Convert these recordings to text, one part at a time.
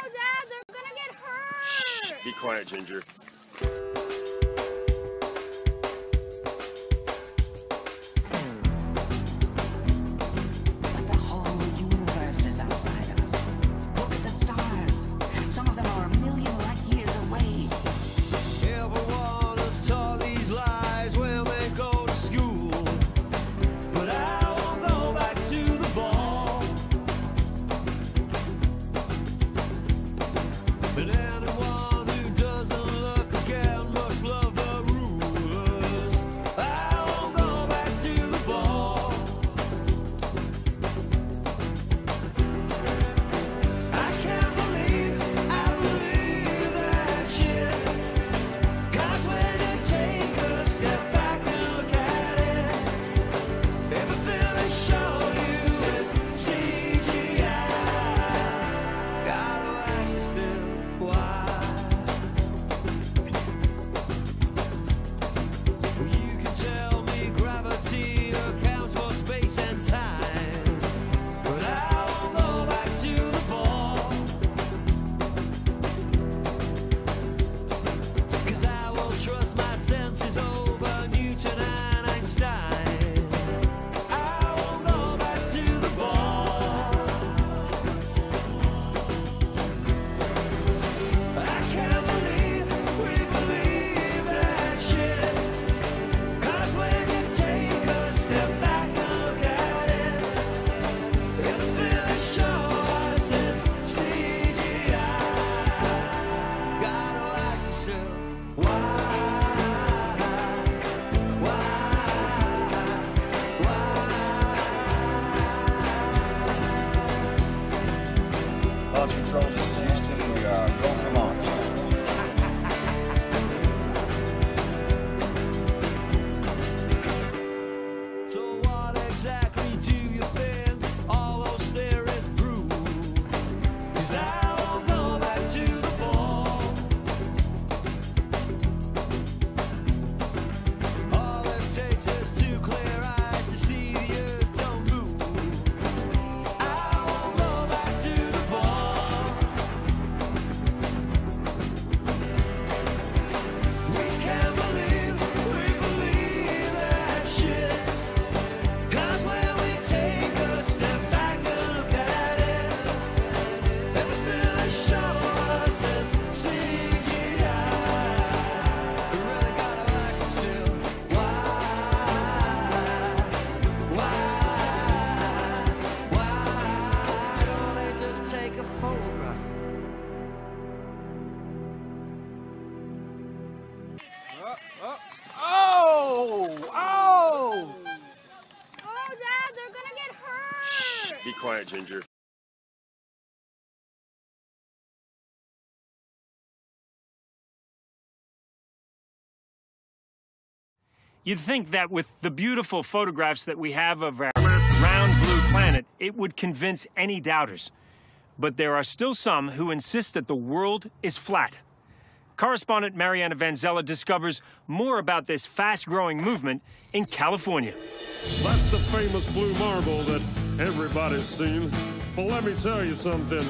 Dad, they're gonna get hurt! Shh, be quiet, Ginger. The whole universe is outside us. Look at the stars. Some of them are a million light years away. Everyone is taught these lies when they go to school. But I won't go back to the ball. And anyone who doesn't look again must love the rulers. I won't go back to the ball. I can't believe that shit. 'Cause when you take a step back and look at it, everything they show you is CGI. Gotta ask you still why. You can tell me gravity accounts for space and time, but I won't go back to the ball. 'Cause I won't trust my senses over Newton and Einstein. I won't go back to the ball. I can't believe we believe that shit. 'Cause when you take a step back and look at it, everything they show us is CGI. Gotta ask yourself why? Control Houston, we are go for launch. So what exactly do you think all those theories prove? 'Cause I won't go back to the ball. All it takes is two clear eyes to see the earth don't move. I won't go back to the ball. We can't believe that shit. 'Cause when we take a step back and look at it, everything they show us is CGI. You really gotta ask yourself why don't they just take a photograph? Oh, Dad, they're gonna get hurt! Shh, be quiet, Ginger. You'd think that with the beautiful photographs that we have of our round blue planet, it would convince any doubters. But there are still some who insist that the world is flat. Correspondent Mariana Vanzella discovers more about this fast-growing movement in California. That's the famous blue marble that everybody's seen. But let me tell you something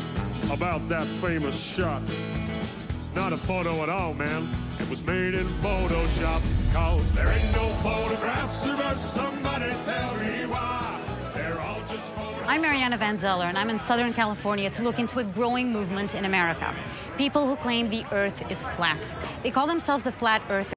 about that famous shot. It's not a photo at all, man. It was made in Photoshop. 'Cause there ain't no photographs, but somebody tell me why. They're all just photos. I'm Mariana Van Zeller, and I'm in Southern California to look into a growing movement in America. People who claim the Earth is flat. They call themselves the Flat Earthers.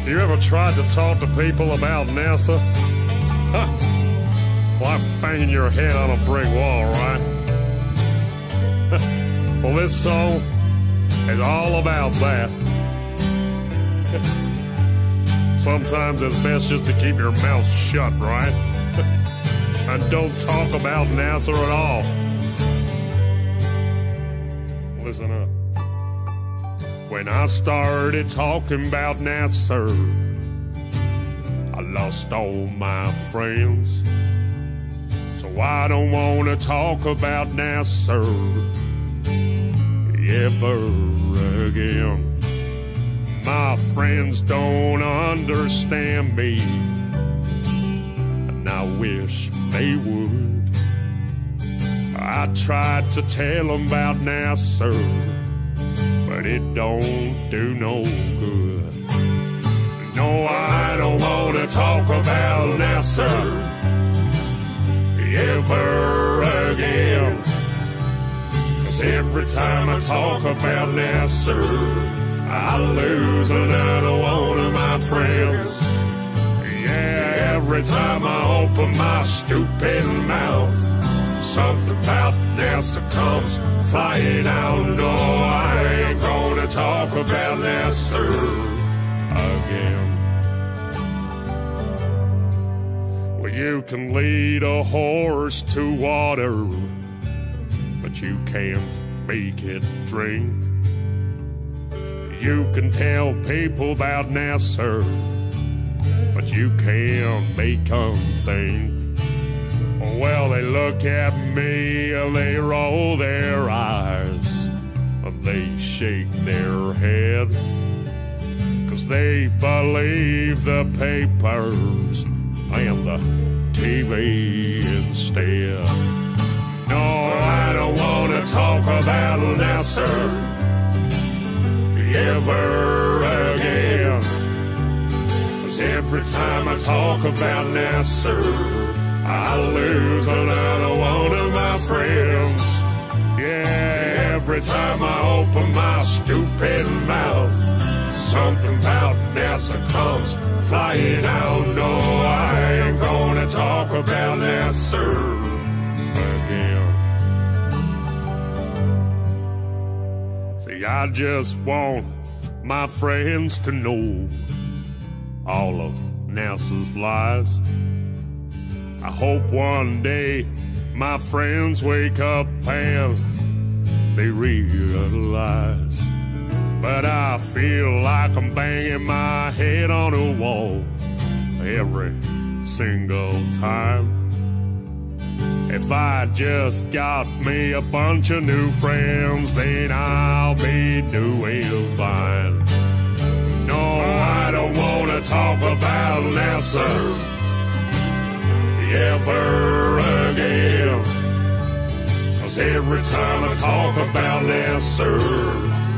You ever tried to talk to people about NASA? Huh. Like banging your head on a brick wall, right? Well, this song is all about that. Sometimes it's best just to keep your mouth shut, right? And don't talk about NASA at all. Listen up. When I started talking about NASA, I lost all my friends. So I don't want to talk about NASA ever again. My friends don't understand me, and I wish they would. I tried to tell them about NASA, but it don't do no good. No, I don't want to talk about NASA ever again. 'Cause every time I talk about NASA, I lose another one of my friends. Yeah, every time I open my stupid mouth, something about NASA comes flying out. No, I ain't gonna talk about NASA again. Well, you can lead a horse to water, but you can't make it drink. You can tell people about NASA, but you can't make them think. Well, they look at me, they roll their eyes, and they shake their head, 'cause they believe the papers and the TV instead. No, I don't want to talk about NASA ever again. 'Cause every time I talk about NASA, I lose another one of my friends. Yeah, every time I open my stupid mouth, something about NASA comes flying out. No, I ain't gonna talk about NASA again. See, I just want my friends to know all of NASA's lies. I hope one day my friends wake up and they realize. But I feel like I'm banging my head on a wall every single time. If I just got me a bunch of new friends, then I'll be doing fine. No, I don't want to talk about NASA ever again. 'Cause every time I talk about NASA,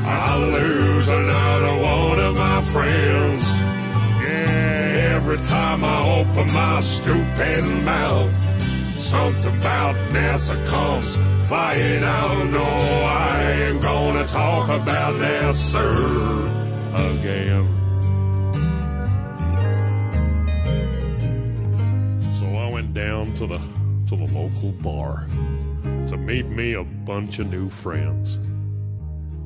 I lose another one of my friends. Yeah, every time I open my stupid mouth, something about NASA comes flying out. No, I ain't gonna talk about NASA again. Down to the local bar to meet me a bunch of new friends.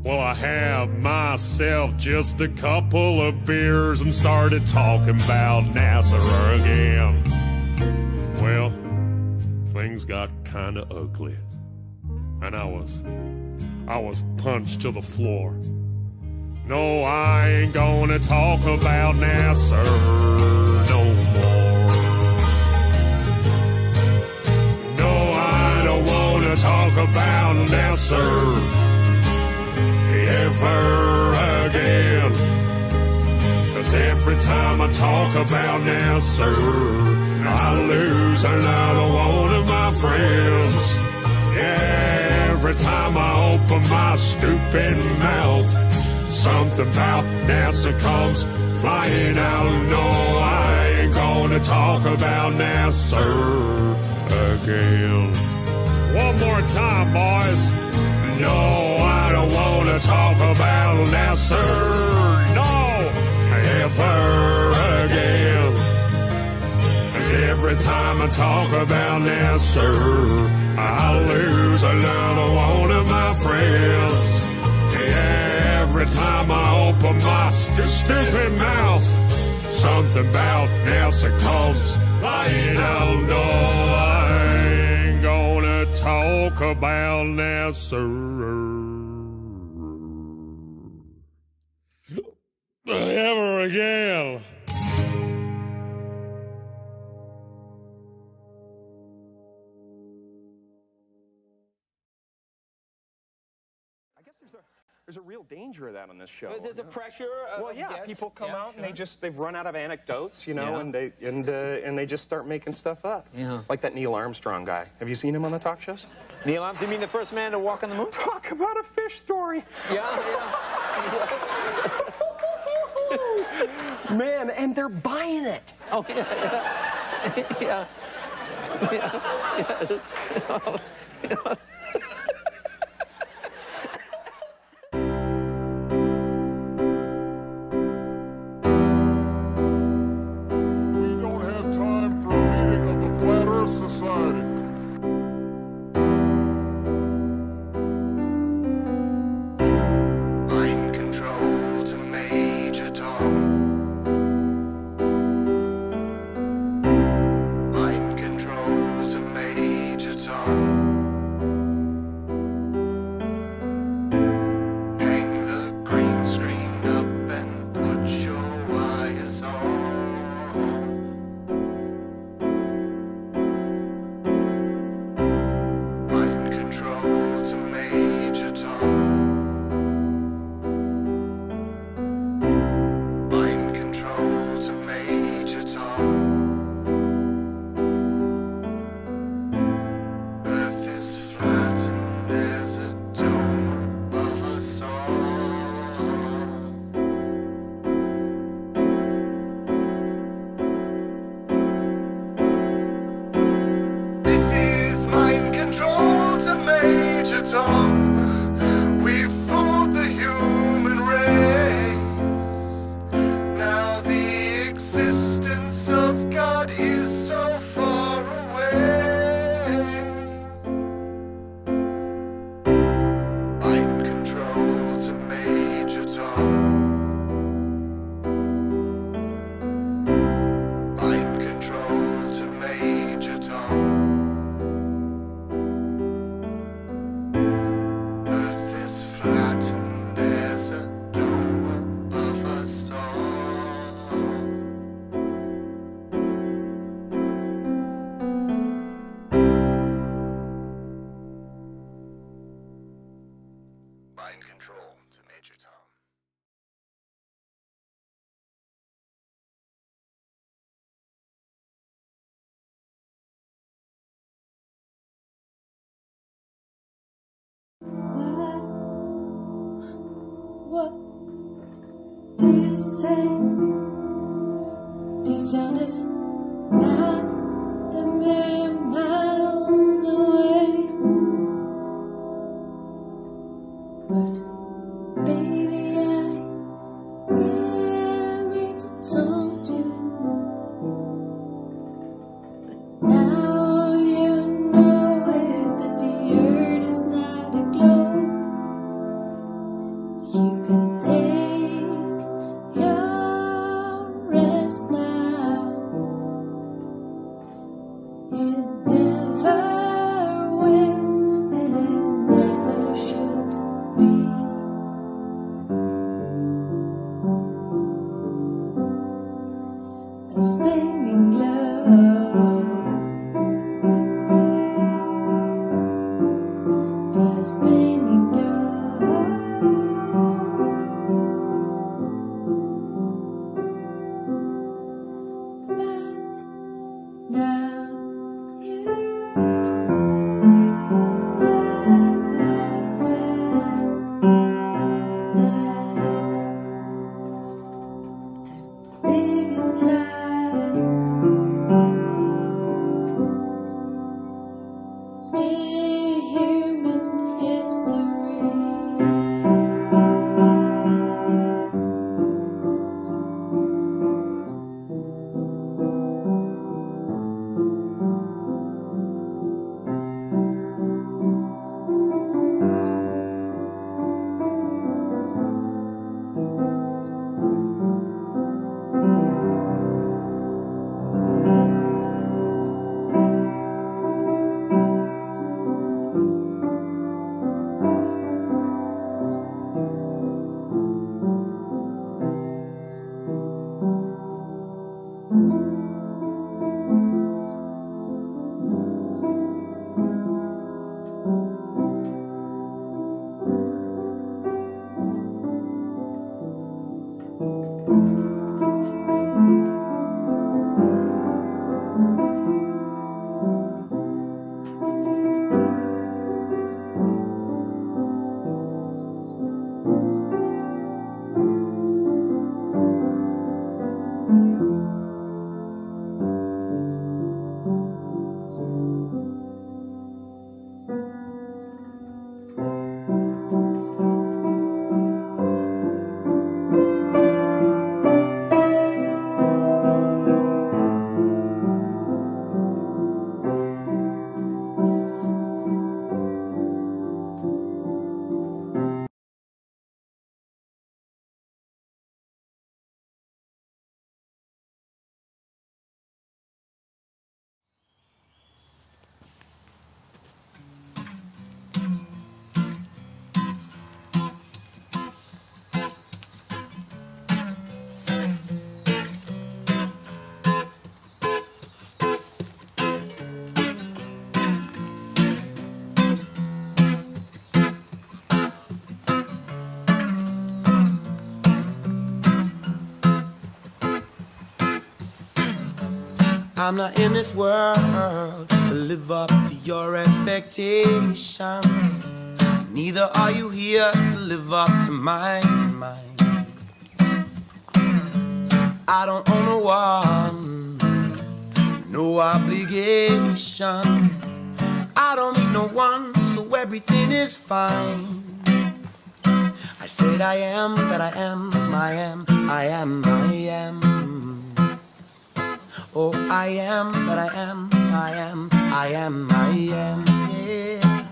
Well, I had myself just a couple of beers and started talking about NASA again. Well, things got kind of ugly, and I was punched to the floor. No, I ain't gonna talk about NASA no more. Talk about NASA ever again. 'Cause every time I talk about Nasser, I lose another one of my friends. Yeah, every time I open my stupid mouth, something about Nasser comes flying out. No, I ain't gonna talk about Nasser again. One more time, boys. No, I don't wanna talk about Nasser. No, ever again. 'Cause every time I talk about Nasser, I lose another one of my friends. Yeah, every time I open my stupid mouth, something about Nasser comes flying out. No, I ain't gonna talk about Nasser ever again. I guess there's a real danger of that on this show. There's a pressure. Well, yeah, yes. people come out sure. and they've run out of anecdotes, you know, Yeah. and they just start making stuff up. Yeah. Like that Neil Armstrong guy. Have you seen him on the talk shows? Neil Armstrong, you mean the first man to walk on the moon? Talk about a fish story. Yeah. Man, and they're buying it. Oh, yeah. We don't have time for a meeting of the Flat Earth Society. Mind control to Major Tom. Mind control to Major Tom. Hang the green screen up and put your wires on. Mind control to Major Tom. Mind control to Major Tom. Earth is flat and there's a dome above us all. This is mind control to Major Tom. We've fooled the human race. Now the existence of God is so far away. Mind control to Major Tom. Mind control to Major Tom. Earth is flat and there's a dome above us all. Mind control to Major Tom. What do you say? The sun is not a million miles away, but baby, I didn't mean to told you. But now you know it, that the earth is not a globe. You can take your rest now. It never will, and it never should be. A spinning globe, a spinning globe. I'm not in this world to live up to your expectations. Neither are you here to live up to mine. I don't owe no one, no obligation. I don't need no one, so everything is fine. I said I am that I am, I am, I am, I am. Oh, I am that I am, I am, I am, I am, yeah.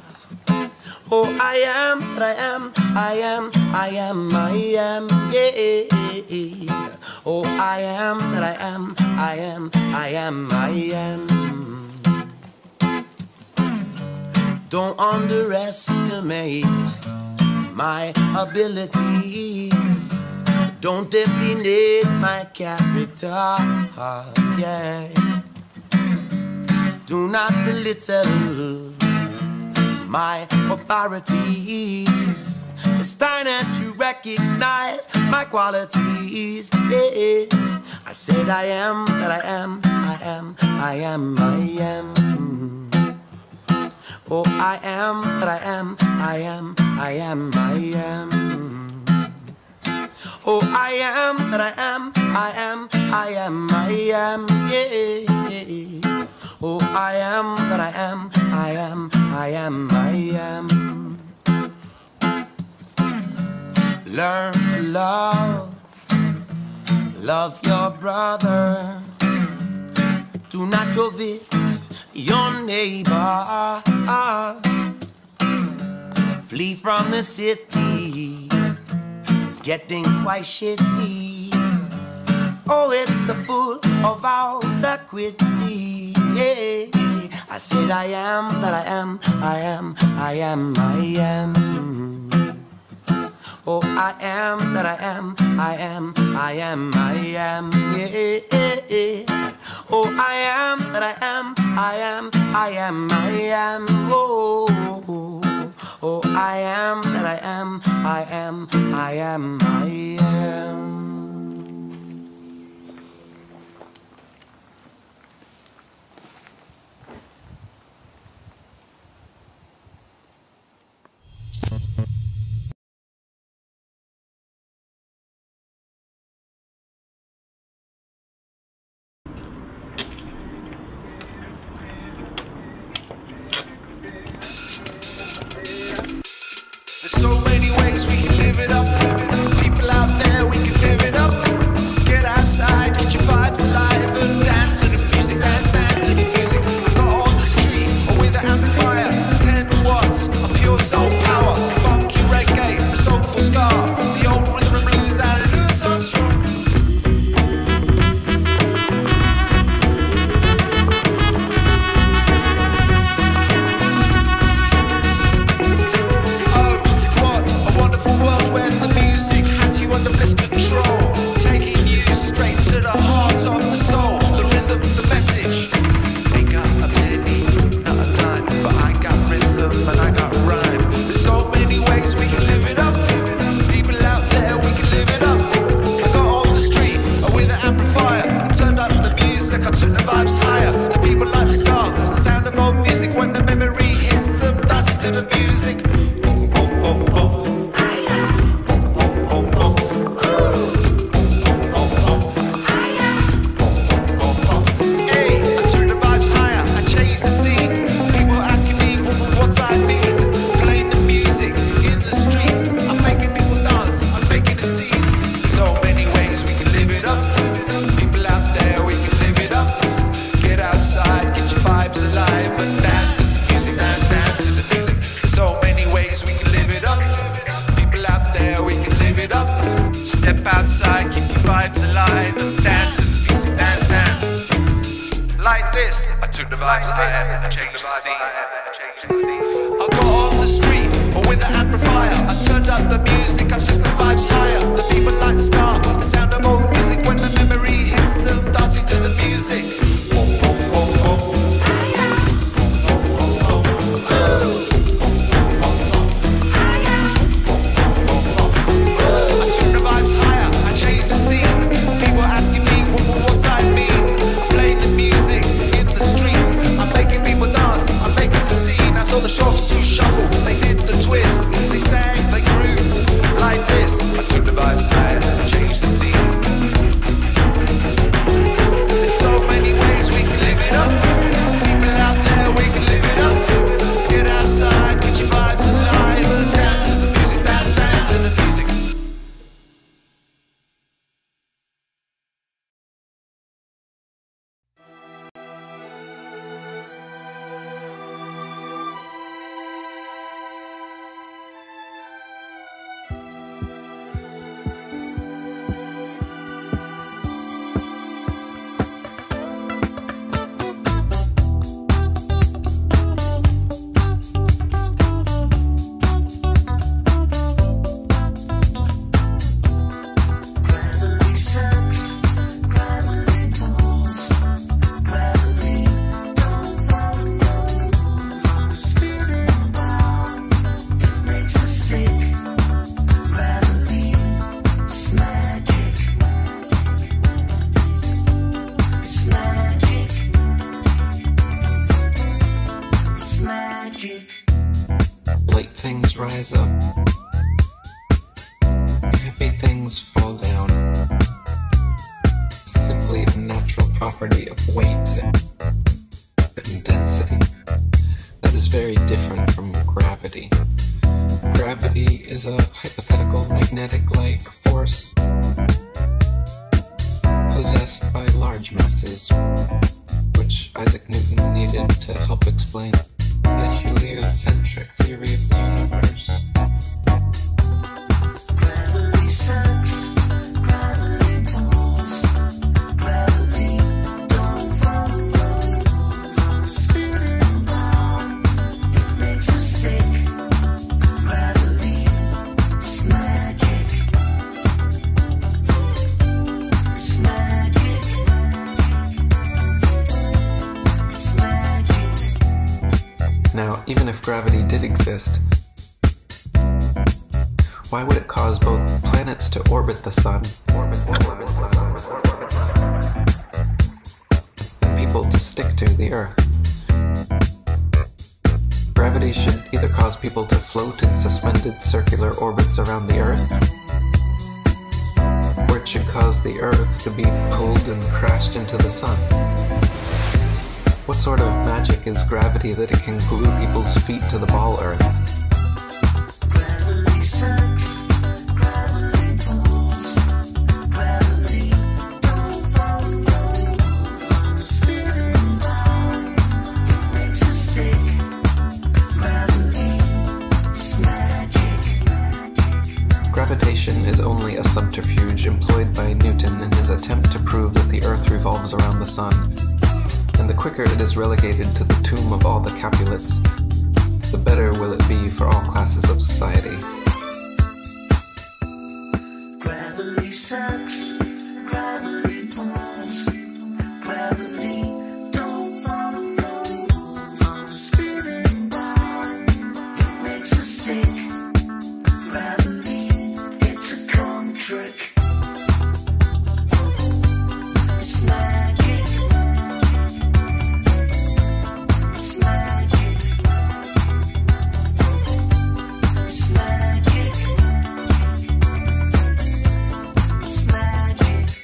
Oh, I am that I am, I am, I am, I am, yeah. Oh, I am that I am, I am, I am, I am. Don't underestimate my abilities. Don't define my character, yeah. Do not belittle my authorities. It's time that you recognize my qualities, yeah. I said I am that I am, I am, I am, I am. Oh, I am that I am, I am, I am, I am. Oh, I am that I am, I am, I am, I am, yeah. Oh, I am that I am, I am, I am, I am. Learn to love your brother. Do not covet your neighbor. Flee from the city, it's getting quite shitty. Oh, it's a full of autocrity, yeah. I said I am that I am, I am, I am, I am. Oh, I am that I am, I am, I am, I am, yeah. Oh, I am that I am, I am, I am, I am. Oh, oh, I am that I am, I am, I am, I am. There's so many ways we can live it up. People out there, we can live it up. Get outside, get your vibes alive, and dance to the music, dance, dance to the music. Not on the street or with an amplifier. 10 watts of pure soul power. Funky reggae, soulful ska. The old rhythm and blues that Louis Armstrong. Under bliss control, taking you straight to the heart of the soul. The rhythm, the message. Ain't got a penny, not a dime, but I got rhythm and I got rhyme. There's so many ways we can live it up. People out there, we can live it up. I got on the street with an amplifier. I turned up the music, I took the vibes higher. The people like the ska, the sound of old music. When the memory hits them, dancing to the music. Boom, boom, boom, boom. Step outside, keep your vibes alive, and dance to the music, dance, dance. Like this, I took the vibes higher and changed the scene. I got on the street with an amplifier. I turned up the music, I took the vibes higher. The people like the ska, the sound of old music. When the memory hits them, dancing to the music. Whoa, whoa, whoa, whoa. Changed the scene. People asking me what I mean. I play the music shuffle, they did the twist, they sang, they grooved like this. I took the vibes higher, changed the scene. There's so many ways we can live it up. People out there, we can live it up. Get outside, get your vibes alive, and dance to the music, dance, dance to the music. Light things rise up, heavy things fall down. Simply a natural property of weight and density that is very different from gravity. Gravity is a hypothetical magnetic-like force possessed by large masses, which Isaac Newton needed to help explain the heliocentric theory of the universe. Gravity sucks, gravity pulls, gravity don't follow rules on the spinning ball. It makes us stick. Gravity is magic. It's magic. It's magic. Now, even if gravity did exist, why would it cause both planets to orbit the sun and people to stick to the Earth? Gravity should either cause people to float in suspended circular orbits around the Earth, or it should cause the Earth to be pulled and crashed into the sun. What sort of magic is gravity that it can glue people's feet to the ball Earth? Gravity sucks, gravity pulls, gravity don't follow rules on the spinning ball. It makes us stick. Gravity is magic. Gravitation is only a subterfuge employed by Newton in his attempt to prove that the Earth revolves around the sun. And the quicker it is relegated to the tomb of all the Capulets, the better will it be for all classes of society. Gravity sucks, gravity pulls, gravity don't follow rules on the spinning ball. It makes us stick. Gravity, it's a con trick. It's magic. It's magic. It's magic. It's magic.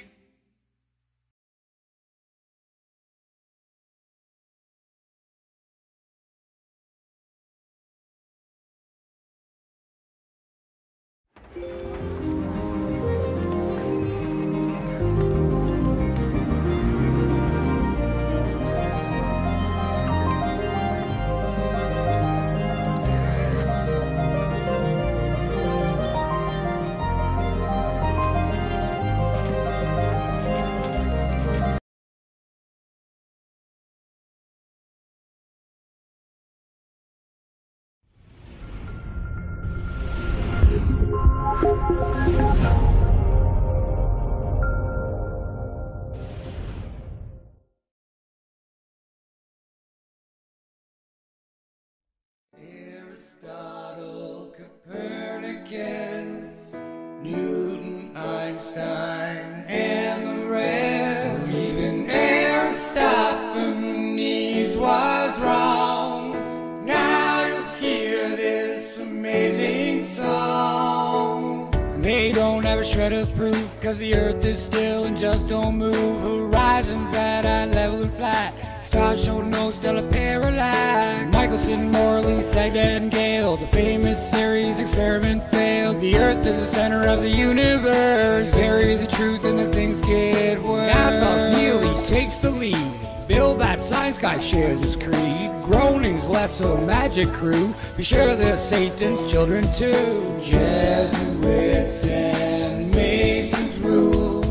a shred of proof, cause the earth is still and just don't move. Horizons at eye level and flat, stars show no stellar parallax. Michelson, Morley, Sagdat, and Gale, the famous series experiment failed. The earth is the center of the universe, bury the truth and the things get worse. NASA nearly takes the lead, Bill that science guy shares his creed. Groaning's less a magic crew, be sure they're Satan's children too. Jesuits and Masons rule,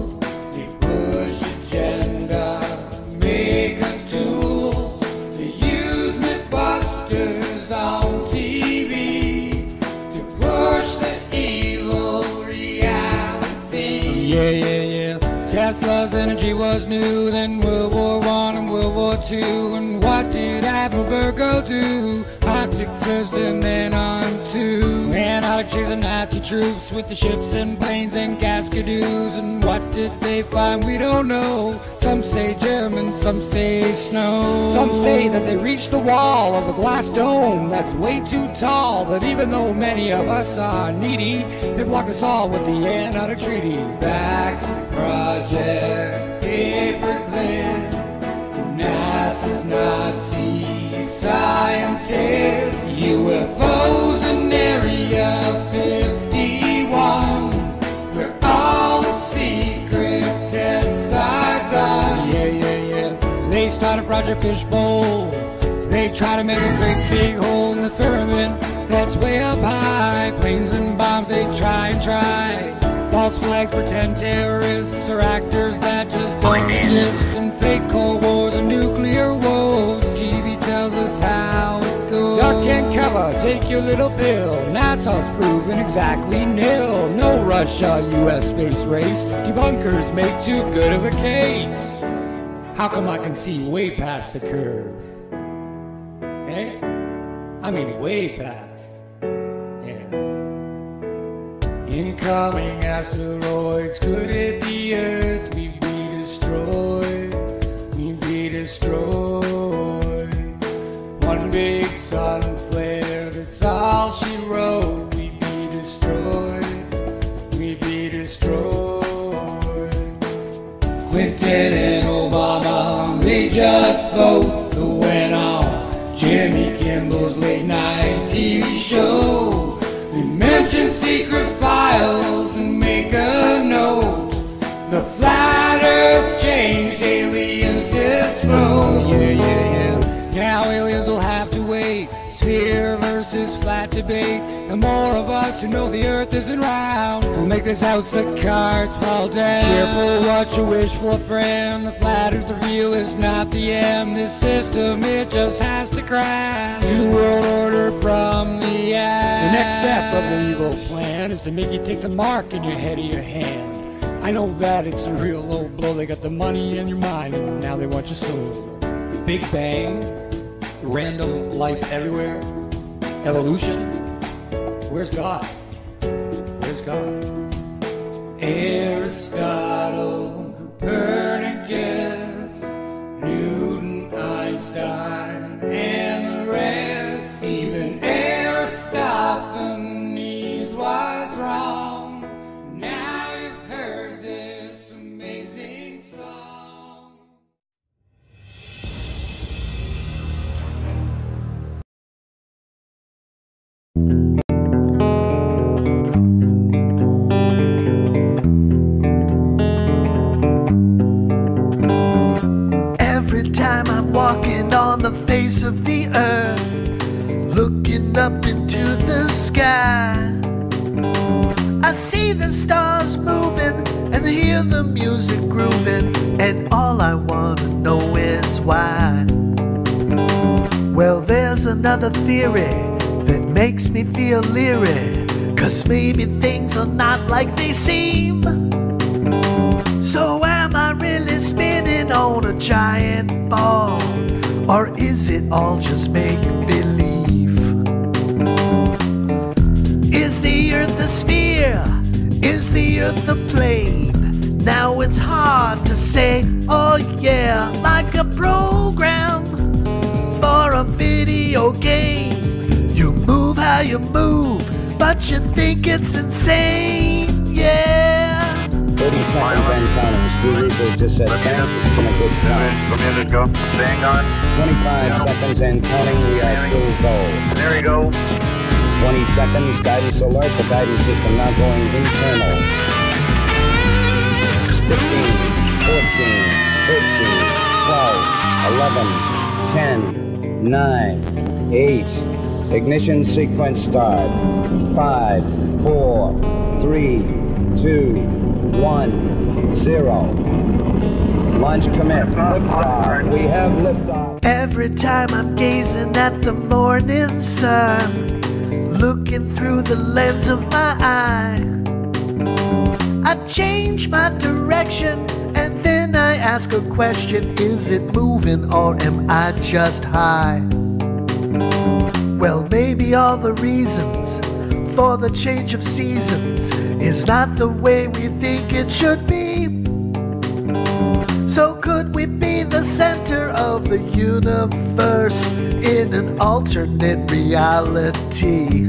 they push agenda, make us tools. They use Mythbusters on TV to push the evil reality. Yeah. Tesla's energy was new, then World War I and World War II. And what did Apfelberg go do? Arctic first and then on to Antarctic chasing Nazi troops with the ships and planes and Cascadoos. And what did they find? We don't know. Some say German, some say snow. Some say that they reached the wall of a glass dome that's way too tall. But even though many of us are needy, they blocked us all with the Antarctic Treaty. Back to the project, paperclip, NASA's Nazi scientists, UFOs in Area 51, where all the secret tests are done. Yeah. They started Project Fishbowl. They try to make a great big hole in the firmament that's way up high. Planes and bombs, they try and try. False flags, pretend terrorists, or actors that just don't exist. And fake Cold Wars and nuclear woes. TV tells us how it goes. Duck and cover, take your little pill. NASA's proven exactly nil. No Russia-US space race. Debunkers make too good of a case. How come I can see way past the curve? Eh? I mean way past. Incoming asteroids, could it be Earth? We'd be destroyed, we'd be destroyed. One big sun flare, that's all she wrote. We'd be destroyed, we'd be destroyed. Clinton and Obama, they just both went on Jimmy Kimmel's late night TV show. We mention secret files and make a note. The flat earth changed, aliens explode. Yeah. Now aliens will have to wait. Sphere versus flat debate. The more of us who know the earth isn't round will make this house of cards fall down. Careful what you wish for, friend. The flat earth, the real is not the end. This system, it just has to crash. New world order from the end. The next step of the evil plan is to make you take the mark in your head or your hand. I know that it's a real low blow. They got the money in your mind and now they want your soul. Big Bang, random life everywhere, evolution. Where's God? Where's God? Aristotle, Copernicus, Newton, Einstein, and the rest. Even Aristophanes was wrong. Now you've heard this amazing song. Every time I'm walking on the face of the earth, looking up into the sky, I see the stars moving and hear the music grooving, and all I wanna know is why. Well, there's another theory that makes me feel leery, 'cause maybe things are not like they seem. So am I really spinning on a giant ball, or is it all just make-believe? Is the earth a sphere? Is the earth a plane? Now it's hard to say, oh yeah, like a program for a video game. You move how you move, but you think it's insane, yeah. 30 seconds and counting. Stu Reefer just said thanks. It's been a good time. Music go. Staying on. 25 seconds and counting. We are still go. There you go. 20 seconds. Guidance alert. The guidance system now going internal. 15, 14, 13, 12, 11, 10, 9, 8. Ignition sequence start. 5, 4, 3, 2, 1, 0. Launch commit. Liftoff. We have liftoff. Every time I'm gazing at the morning sun, looking through the lens of my eye, I change my direction and then I ask a question. Is it moving or am I just high? Well, maybe all the reasons for the change of seasons is not the way we think it should be. So could we be the center of the universe in an alternate reality?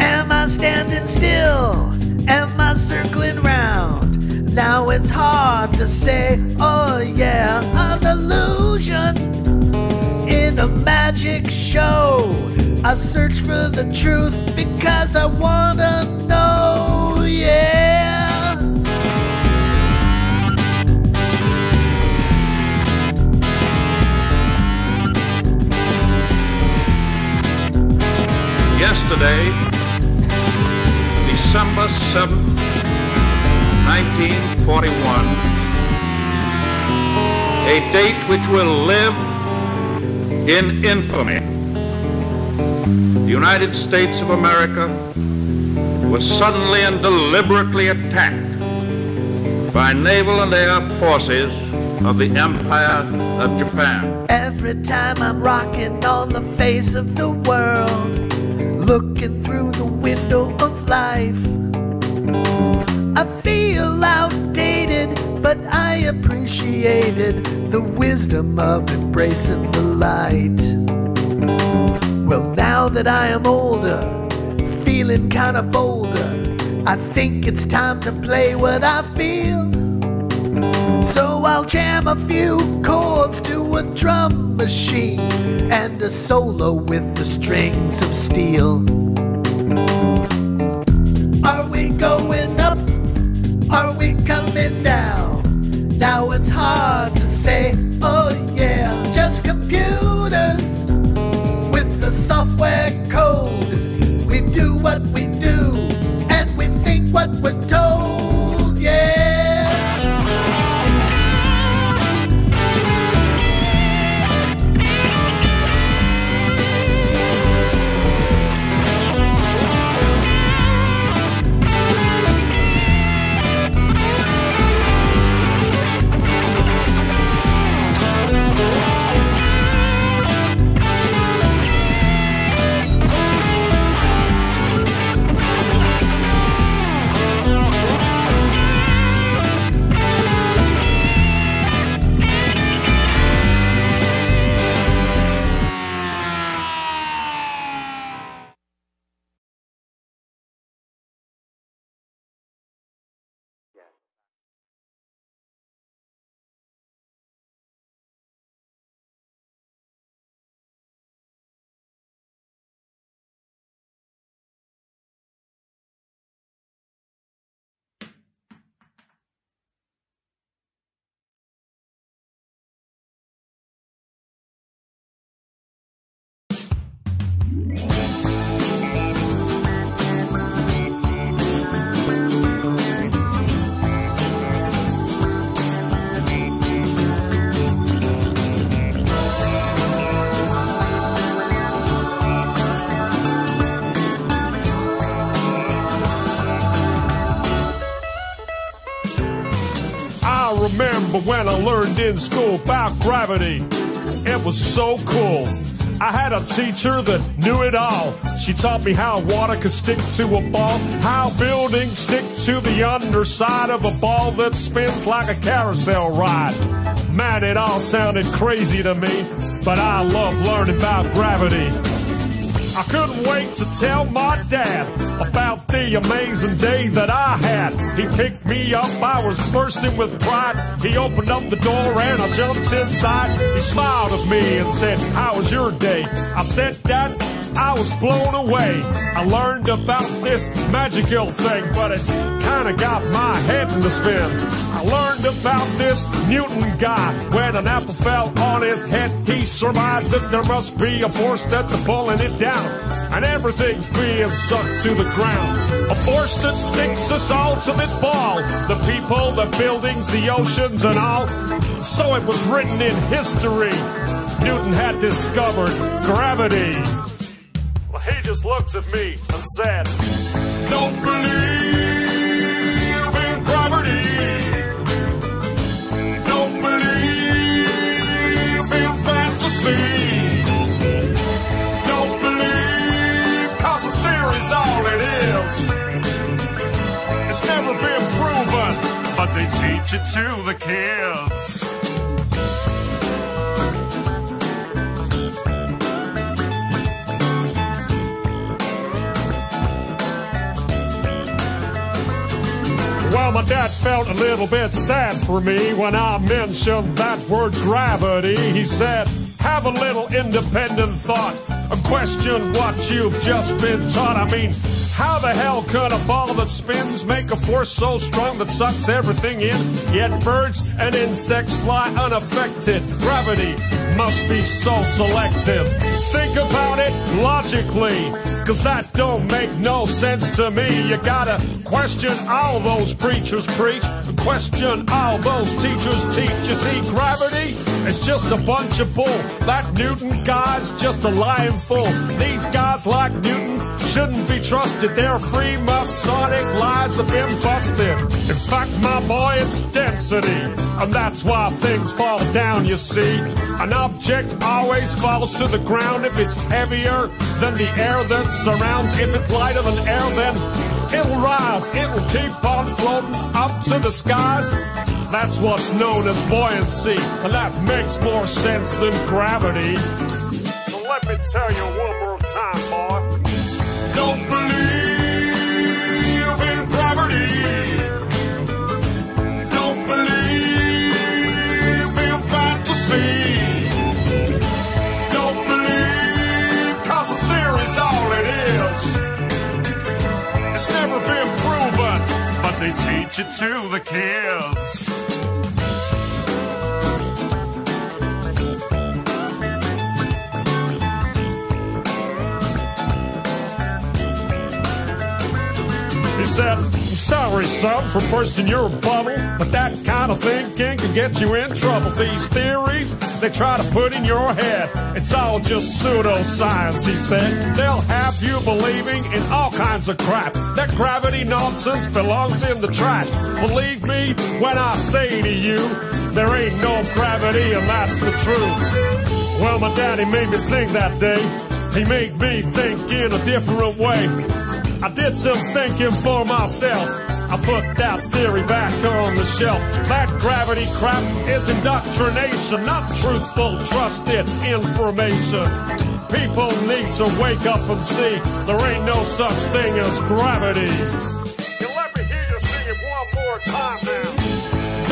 Am I standing still? Am I circling round? Now it's hard to say, oh yeah, an illusion in a magic show. I search for the truth because I wanna know, yeah. Yesterday, December 7th, 1941, a date which will live in infamy. The United States of America was suddenly and deliberately attacked by naval and air forces of the Empire of Japan. Every time I'm rocking on the face of the world, looking through the window of life, I feel outdated, but I appreciated the wisdom of embracing the light. Well, now that I am older, feeling kinda bolder, I think it's time to play what I feel. So I'll jam a few chords to a drum machine and a solo with the strings of steel. Are we going up? Are we coming down? Now it's hard to say, oh yeah, just computers with the software code. We do what we do and we think what we're told, yeah. Remember when I learned in school about gravity? It was so cool. I had a teacher that knew it all. She taught me how water could stick to a ball, how buildings stick to the underside of a ball that spins like a carousel ride. Man, it all sounded crazy to me, but I love learning about gravity. I couldn't wait to tell my dad about the amazing day that I had. He picked me up, I was bursting with pride. He opened up the door and I jumped inside. He smiled at me and said, "How was your day?" I said, "Dad, I was blown away. I learned about this magical thing, but it's kinda got my head in the spin. I learned about this Newton guy. When an apple fell on his head, he surmised that there must be a force that's pulling it down, and everything's being sucked to the ground. A force that sticks us all to this ball, the people, the buildings, the oceans, and all. So it was written in history, Newton had discovered gravity." He just looked at me and said, "Don't believe in gravity. Don't believe in fantasy. Don't believe, 'cause the theory's all it is. It's never been proven, but they teach it to the kids." Well, my dad felt a little bit sad for me when I mentioned that word gravity. He said, "Have a little independent thought and question what you've just been taught. I mean, how the hell could a ball that spins make a force so strong that sucks everything in? Yet birds and insects fly unaffected. Gravity must be so selective. Think about it logically, 'cause that don't make no sense to me. You gotta question all those preachers preach, question all those teachers teach. You see, gravity is just a bunch of bull. That Newton guy's just a lying fool. These guys like Newton shouldn't be trusted. Their free Masonic lies have been busted. In fact, my boy, it's density, and that's why things fall down, you see. An object always falls to the ground if it's heavier than the air that surrounds. If it's lighter than air, then it'll rise. It'll keep on floating up to the skies. That's what's known as buoyancy, and that makes more sense than gravity. So let me tell you one more time, boy. Don't believe in gravity. Don't believe in fantasy. Don't believe, 'cause the theory's all it is. It's never been proven, but they teach it to the kids. He said, "I'm sorry, son, for bursting your bubble, but that kind of thinking can get you in trouble. These theories they try to put in your head, it's all just pseudoscience," he said. "They'll have you believing in all kinds of crap. That gravity nonsense belongs in the trash. Believe me when I say to you, there ain't no gravity, and that's the truth." Well, my daddy made me think that day. He made me think in a different way. I did some thinking for myself. I put that theory back on the shelf. That gravity crap is indoctrination, not truthful, trusted information. People need to wake up and see there ain't no such thing as gravity. You let me hear you sing it one more time now.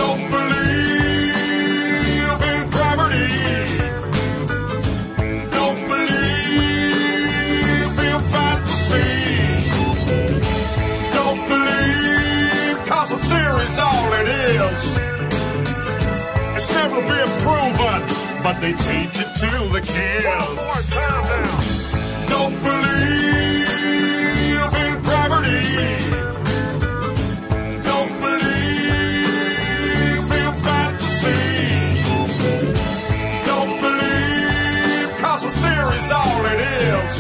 Don't believe in gravity. Don't believe in fantasy. The theory's all it is. It's never been proven, but they teach it to the kids. One more time now. Don't believe in gravity. Don't believe in fantasy. Don't believe, 'cause the theory's all it is.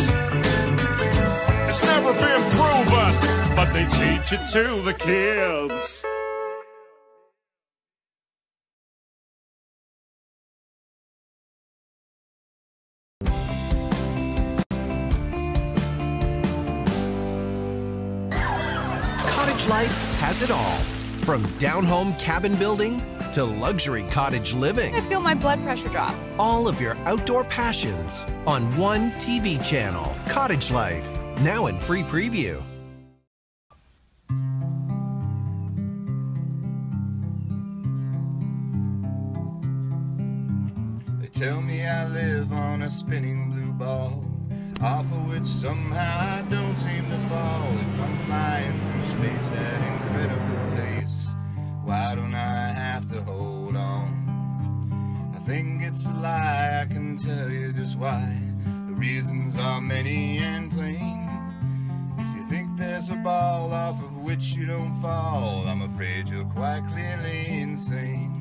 It's never been proven, but they teach it to the kids. Cottage life has it all, from down-home cabin building to luxury cottage living. I feel my blood pressure drop. All of your outdoor passions on one TV channel. Cottage Life, now in free preview. They tell me I live on a spinning blue ball, off of which somehow I don't seem to fall. If I'm flying through space at incredible pace, why don't I have to hold on? I think it's a lie, I can tell you just why. The reasons are many and plain. If you think there's a ball off of which you don't fall, I'm afraid you're quite clearly insane.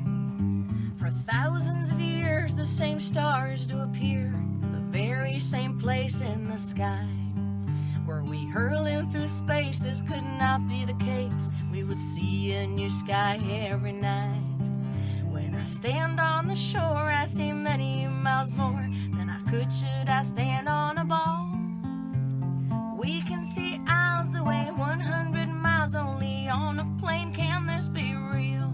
For thousands of years, the same stars do appear, the very same place in the sky. Were we hurling through space, this could not be the case. We would see a new sky every night. When I stand on the shore, I see many miles more than I could should I stand on a ball. We can see miles away, 100 miles only on a plane. Can this be real?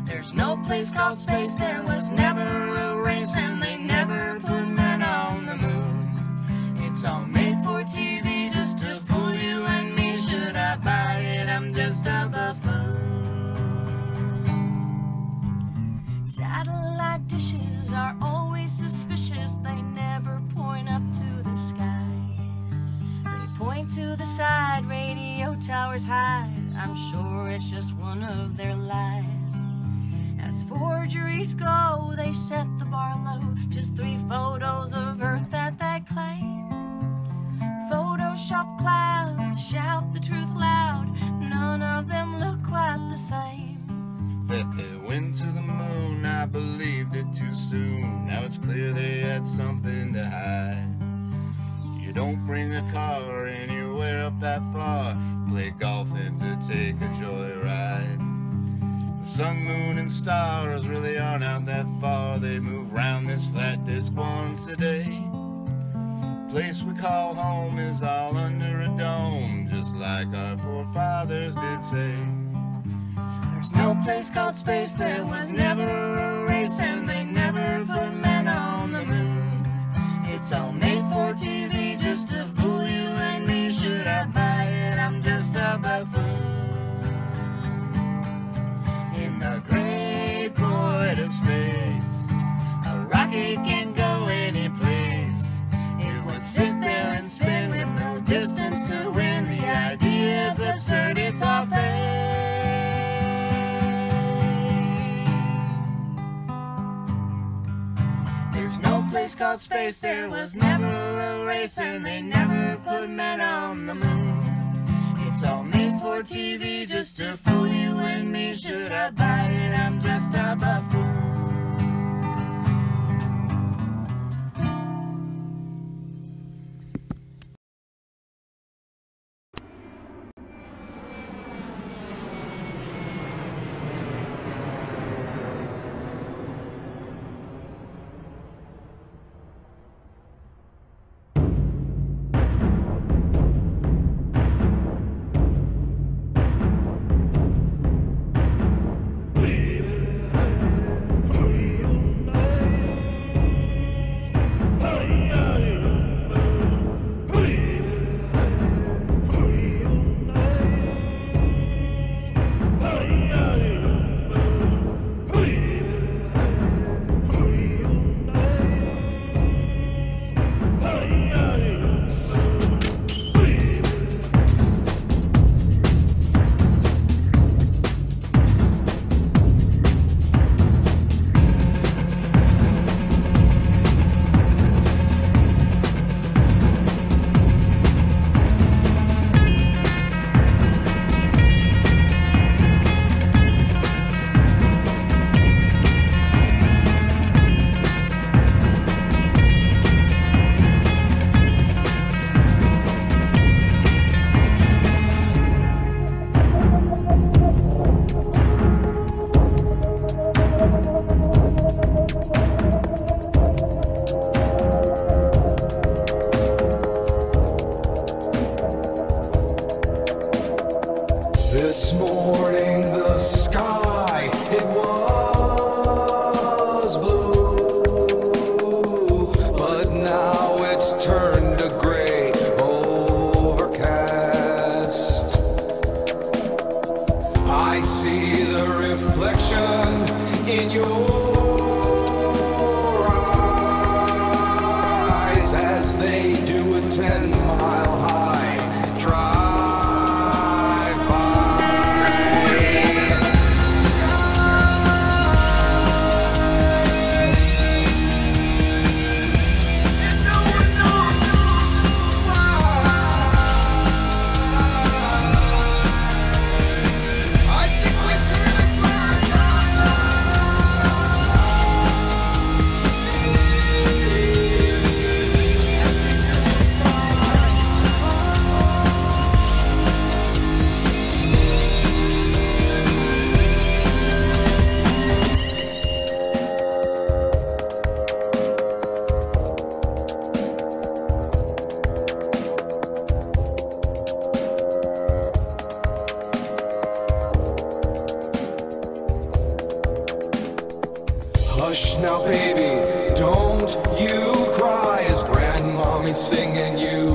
There's no place called space, there was never a race, and they never put men on the moon. It's all made for TV just to fool you and me. Should I buy it? I'm just a buffoon. Satellite dishes are always suspicious, they never point up to the sky. They point to the side, radio towers hide. I'm sure it's just one of their lies. As forgeries go, they set the bar low. Just 3 photos of Earth that they claim. Photoshop clouds, shout the truth loud. None of them look quite the same. That they went to the moon, I believed it too soon. Now it's clear they had something to hide. You don't bring a car anywhere up that far, play golf and to take a joyride. The sun, moon, and stars really aren't out that far. They move round this flat disk once a day. Place we call home is all under a dome, just like our forefathers did say. There's no place called space, there was never a race, and they never put men on the moon. It's all made for TV just to fool you and me. Should I buy it? I'm just a buffoon. In the great void of space, a rocket can go any place. It would sit there and spin with no distance to win. The idea's absurd, it's all fake. There's no place called space, there was never a race, and they never put men on the moon. It's all made for TV just to fool you and me. Should I buy it? I'm just a buffoon. This morning the sky, it was Hush now, baby, don't you cry as grandmommy's singing you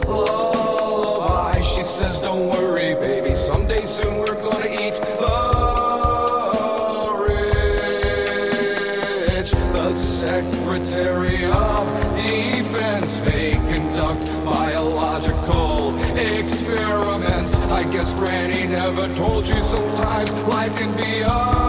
lullaby. She says, don't worry, baby, someday soon we're gonna eat the rich. The Secretary of Defense may conduct biological experiments. I guess Granny never told you sometimes life can be a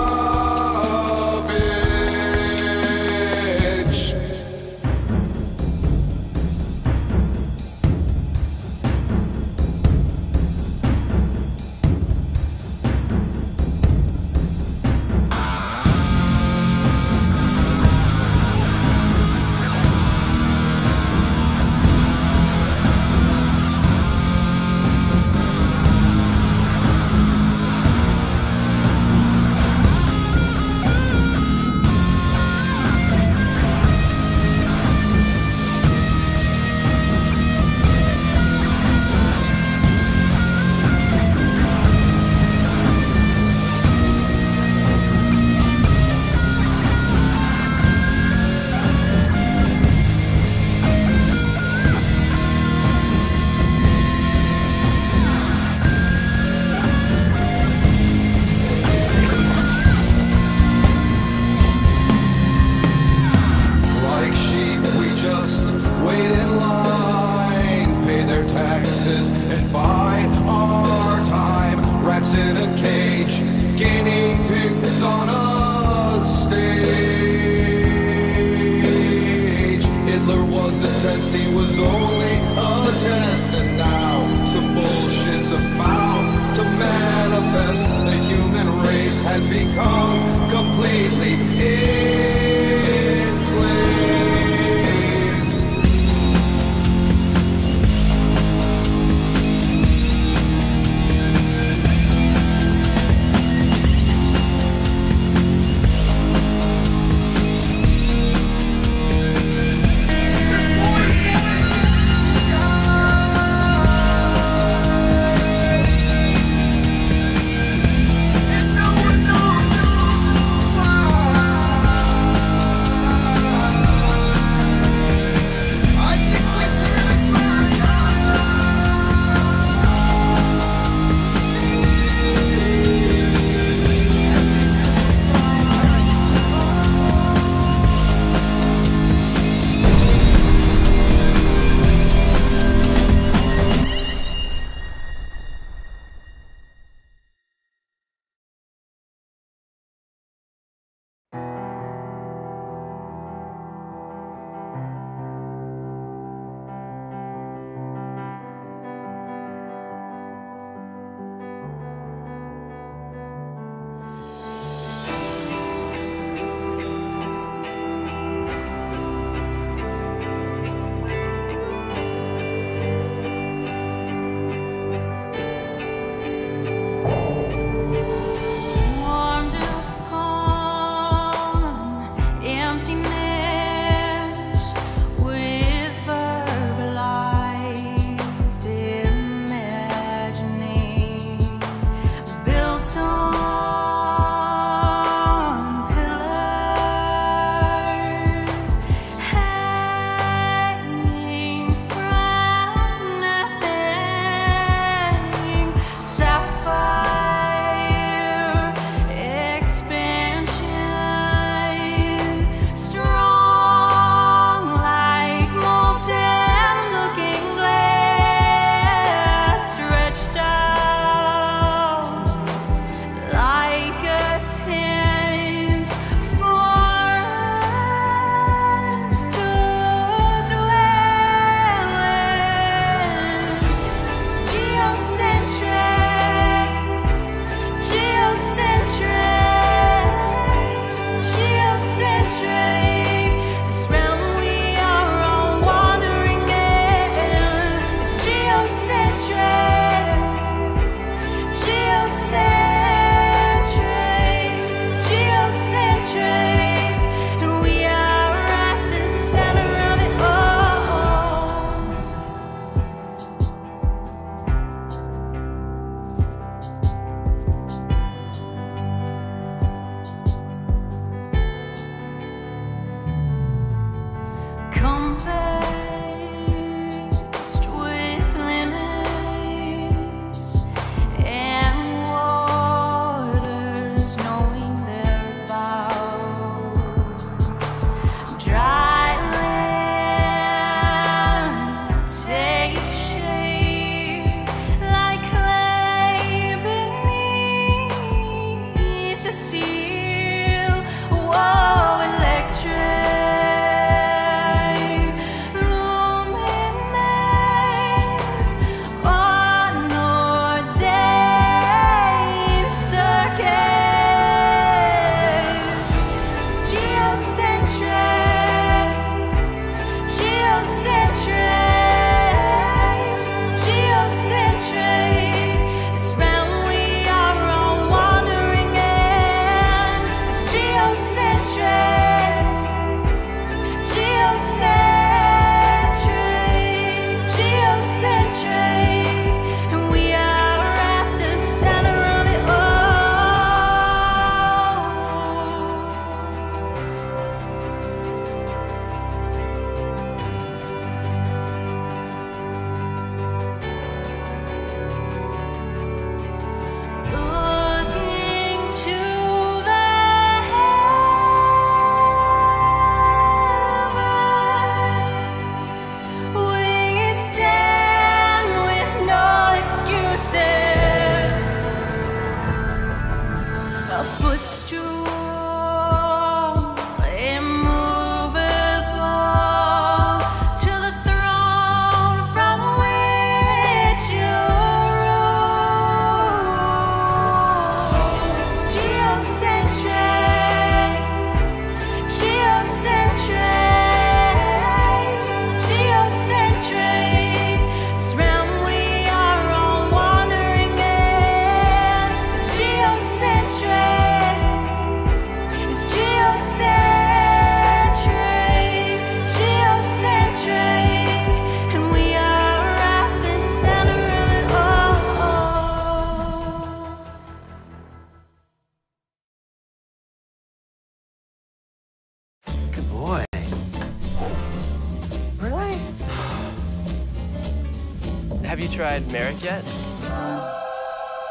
Have you tried Merrick yet?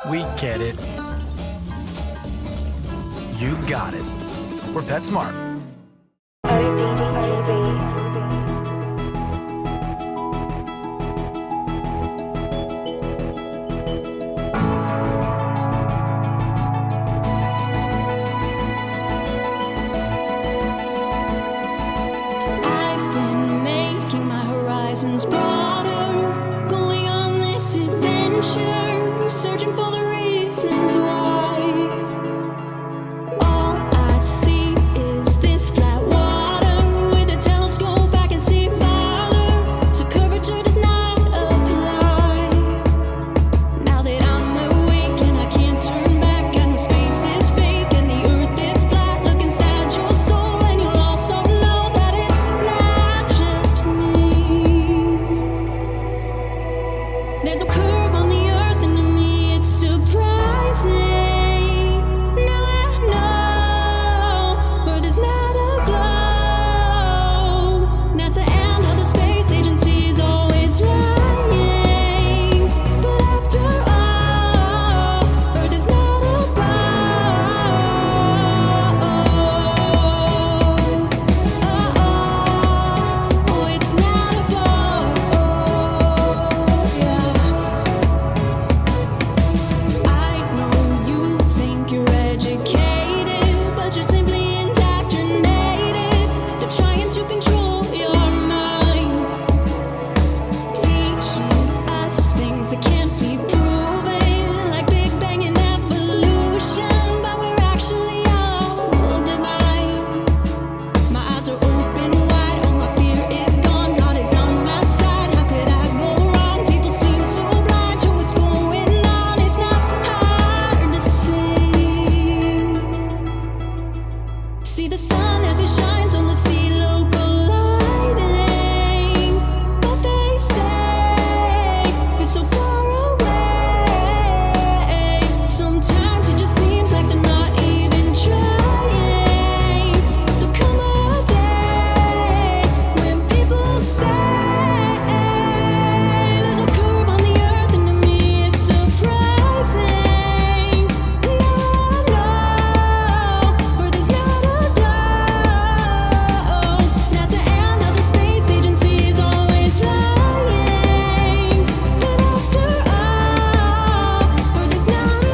We get it. You got it. We're PetSmart. I've been making my horizons broader, going on this adventure, searching for the reasons why. All I see is this flat water. With a telescope I can see farther, so curvature does not apply. Now that I'm awake and I can't turn back, I know space is fake and the earth is flat. Look inside your soul and you'll also know that it's not just me. There's a curve on the earth and to me it's surprising. Now I know Earth is not a globe. NASA and other space agencies always lying, but after all, Earth is not a globe. Oh, it's not a globe. Yeah. I know you think you're educated, but you're simply indoctrinated. They're trying to control your mind, teaching us things that can't be proven, like Big Bang and evolution, but we're actually all divine. My eyes are open wide, all my fear is gone. God is on my side, how could I go wrong? People seem so blind to what's going on. It's not hard to see. See the sun as it shines on the sea, local lightning. But they say it's so far away. Sometimes it just seems like they're not even trying. There'll come a day when people say there's a curve on the earth, and to me it's surprising. No, Earth is not a globe. NASA and other space agencies always lying, but after all, Earth is not a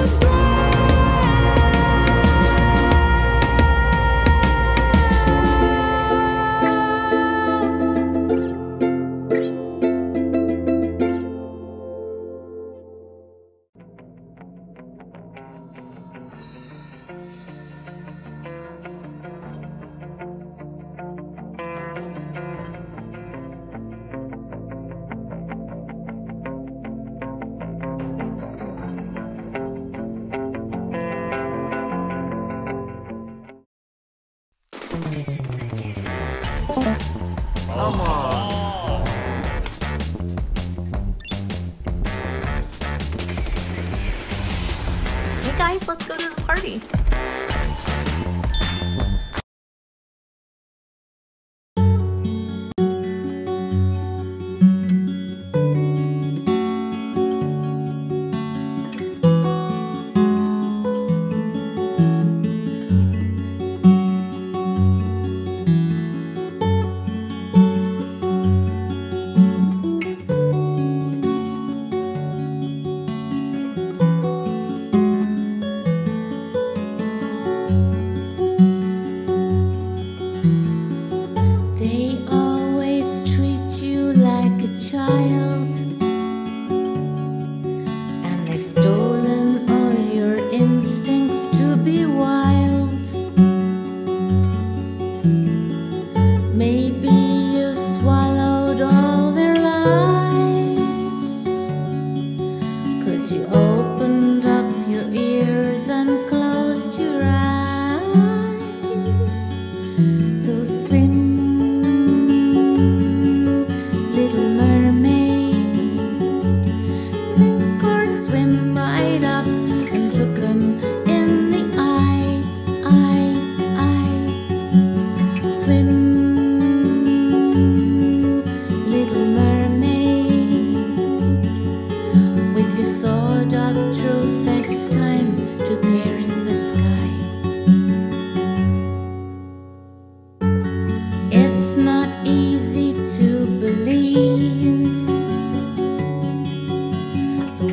Come on. Hey guys, let's go to the party.